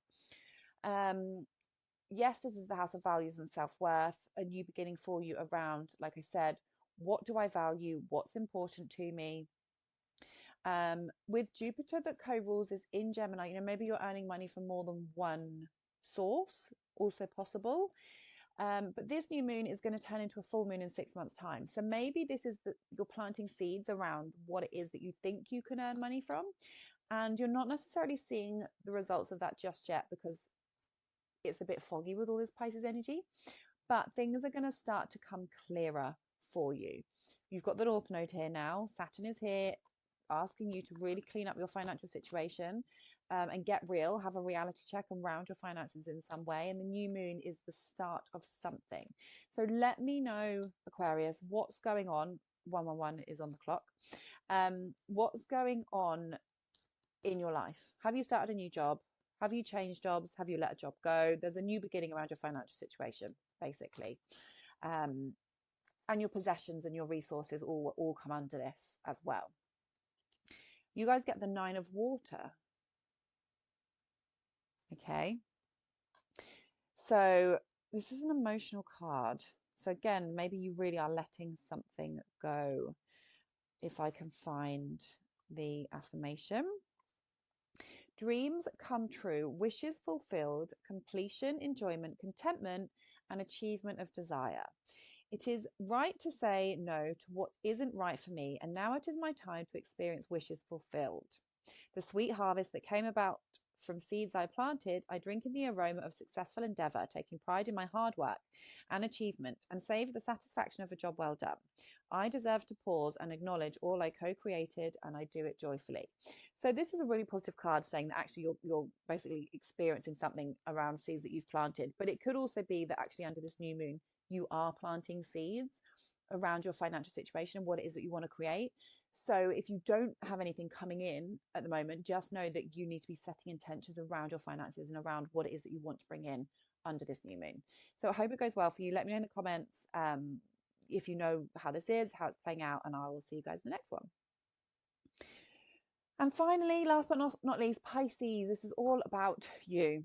S1: Yes, this is the house of values and self-worth, a new beginning for you around, like I said, what do I value, what's important to me. With Jupiter that co-rules is in Gemini, maybe you're earning money from more than one source, also possible. But this new moon is going to turn into a full moon in 6 months' time. So maybe this is you're planting seeds around what it is that you think you can earn money from. And you're not necessarily seeing the results of that just yet, because it's a bit foggy with all this Pisces energy. But things are going to start to come clearer for you. You've got the North Node here now. Saturn is here, asking you to really clean up your financial situation, and get real, have a reality check around your finances in some way. And the new moon is the start of something. So let me know, Aquarius, what's going on. 111 is on the clock. What's going on in your life? Have you started a new job? Have you changed jobs? Have you let a job go? There's a new beginning around your financial situation, basically. And your possessions and your resources all come under this as well. You guys get the 9 of water. Okay. So this is an emotional card. So again, maybe you really are letting something go. If I can find the affirmation. Dreams come true, wishes fulfilled, completion, enjoyment, contentment, and achievement of desire. It is right to say no to what isn't right for me, and now it is my time to experience wishes fulfilled. The sweet harvest that came about from seeds I planted, I drink in the aroma of successful endeavour, taking pride in my hard work and achievement, and savour the satisfaction of a job well done. I deserve to pause and acknowledge all I co-created, and I do it joyfully. So this is a really positive card, saying that actually you're basically experiencing something around seeds that you've planted. But it could also be that actually under this new moon, you are planting seeds around your financial situation and what it is that you want to create. So if you don't have anything coming in at the moment, just know that you need to be setting intentions around your finances and around what it is that you want to bring in under this new moon. So I hope it goes well for you. Let me know in the comments if you know how this is, how it's playing out, and I will see you guys in the next one. And finally, last but not least, Pisces. This is all about you.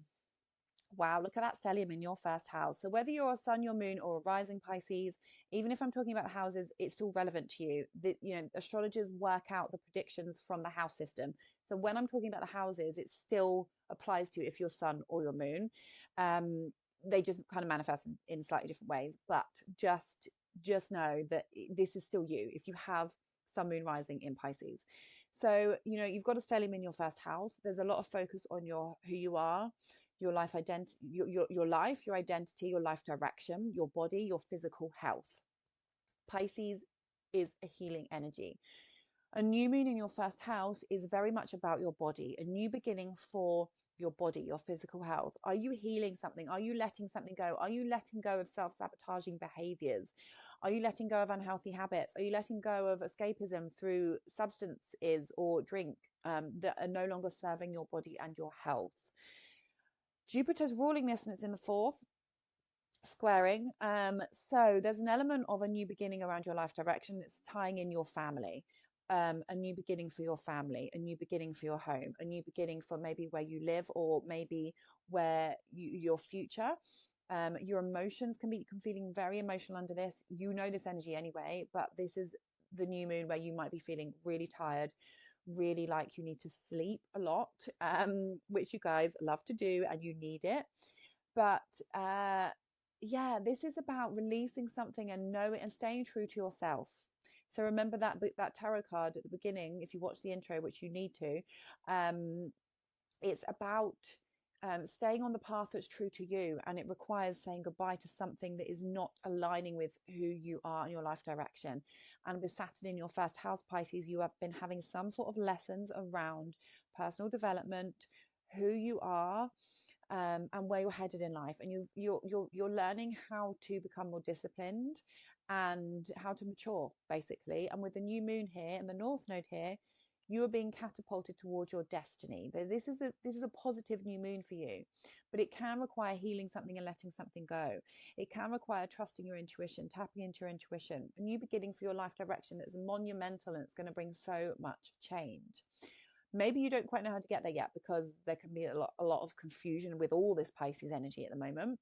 S1: Wow, look at that stellium in your first house. So whether you're a sun, your moon, or a rising Pisces, even if I'm talking about houses, it's still relevant to you. Astrologers work out the predictions from the house system. So when I'm talking about the houses, it still applies to you if you're sun or your moon. They just kind of manifest in slightly different ways. But just know that this is still you if you have sun, moon, rising in Pisces. So, you've got a stellium in your first house. There's a lot of focus on who you are, your life identity, your life, your identity, your life direction, your body, your physical health. Pisces is a healing energy. A new moon in your first house is very much about your body, a new beginning for your body, your physical health. Are you healing something? Are you letting something go? Are you letting go of self-sabotaging behaviors? Are you letting go of unhealthy habits? Are you letting go of escapism through substances or drink that are no longer serving your body and your health? Jupiter's ruling this, and it's in the 4th, squaring. So there's an element of a new beginning around your life direction that's tying in your family. A new beginning for your family, a new beginning for your home, a new beginning for maybe where you live, or maybe where your future. Your emotions can feeling very emotional under this. You know this energy anyway, but this is the new moon where you might be feeling really tired, really like you need to sleep a lot, which you guys love to do and you need it. But yeah, this is about releasing something and knowing and staying true to yourself. So remember that tarot card at the beginning, if you watch the intro, which you need to, it's about staying on the path that's true to you, and it requires saying goodbye to something that is not aligning with who you are and your life direction. And with Saturn in your first house, Pisces, you have been having some sort of lessons around personal development, who you are, and where you're headed in life, and you're learning how to become more disciplined and how to mature, basically. And with the new moon here and the North Node here, you are being catapulted towards your destiny. This is a positive new moon for you, but it can require healing something and letting something go. It can require trusting your intuition, tapping into your intuition, a new beginning for your life direction that's monumental, and it's going to bring so much change. Maybe you don't quite know how to get there yet, because there can be a lot of confusion with all this Pisces energy at the moment.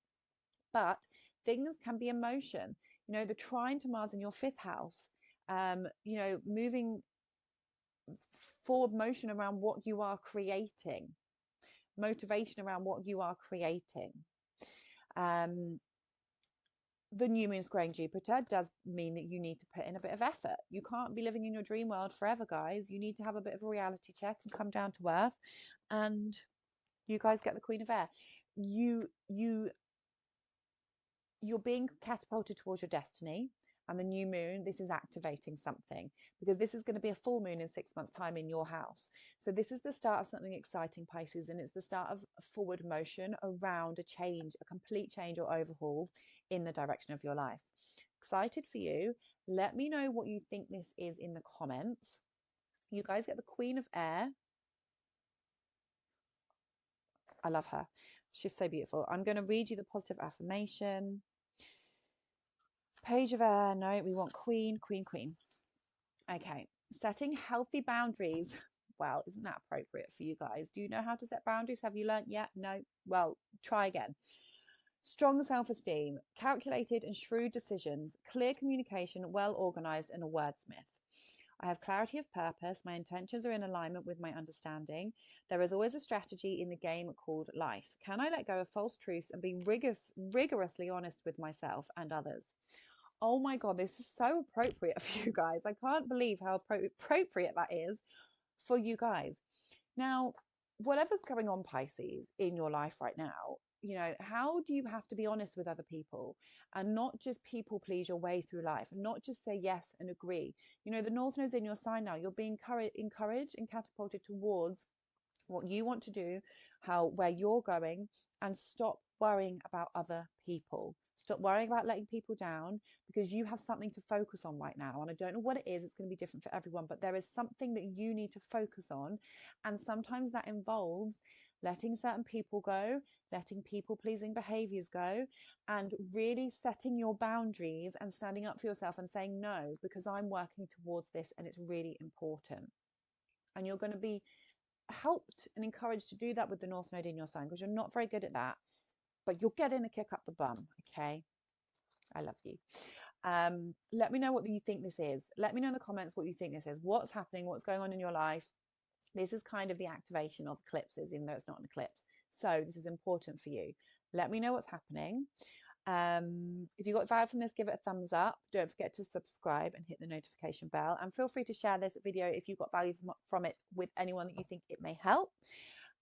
S1: But things can be in motion. You know, the trine to Mars in your fifth house, you know, moving forward motion around what you are creating, motivation around what you are creating. The new moon squaring Jupiter does mean that you need to put in a bit of effort. You can't be living in your dream world forever, guys. You need to have a bit of a reality check and come down to earth. And you guys get the Queen of Air. You're being catapulted towards your destiny. And the new moon, this is activating something, because this is going to be a full moon in 6 months' time in your house. So this is the start of something exciting, Pisces, and it's the start of forward motion around a change, a complete change or overhaul in the direction of your life. Excited for you. Let me know what you think this is in the comments. You guys get the Queen of Air. I love her. She's so beautiful. I'm going to read you the positive affirmation. Page of Air. No, we want Queen, Queen, Queen. Okay. Setting healthy boundaries. Well, isn't that appropriate for you guys? Do you know how to set boundaries? Have you learnt yet? No? Well, try again. Strong self-esteem, calculated and shrewd decisions, clear communication, well organized, and a wordsmith. I have clarity of purpose. My intentions are in alignment with my understanding. There is always a strategy in the game called life. Can I let go of false truths and be rigorously honest with myself and others? Oh my God, this is so appropriate for you guys. I can't believe how appropriate that is for you guys. Now, whatever's going on, Pisces, in your life right now, you know, how do you have to be honest with other people and not just people please your way through life, and not just say yes and agree? You know, the North Node's in your sign now. You're being encouraged and catapulted towards what you want to do, where you're going, and stop worrying about other people. Stop worrying about letting people down, because you have something to focus on right now. And I don't know what it is. It's going to be different for everyone, but there is something that you need to focus on. And sometimes that involves letting certain people go, letting people pleasing behaviors go, and really setting your boundaries and standing up for yourself and saying no, because I'm working towards this and it's really important. And you're going to be helped and encouraged to do that with the North Node in your sign, because you're not very good at that, but you're getting a kick up the bum. Okay, I love you. Let me know what you think this is. Let me know in the comments what you think this is. What's happening? What's going on in your life? This is kind of the activation of eclipses, even though it's not an eclipse. So this is important for you. Let me know what's happening. If you got value from this, give it a thumbs up. Don't forget to subscribe and hit the notification bell, and feel free to share this video if you got value from it with anyone that you think it may help.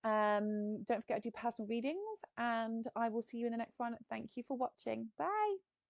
S1: Don't forget to do personal readings, and I will see you in the next one. Thank you for watching. Bye.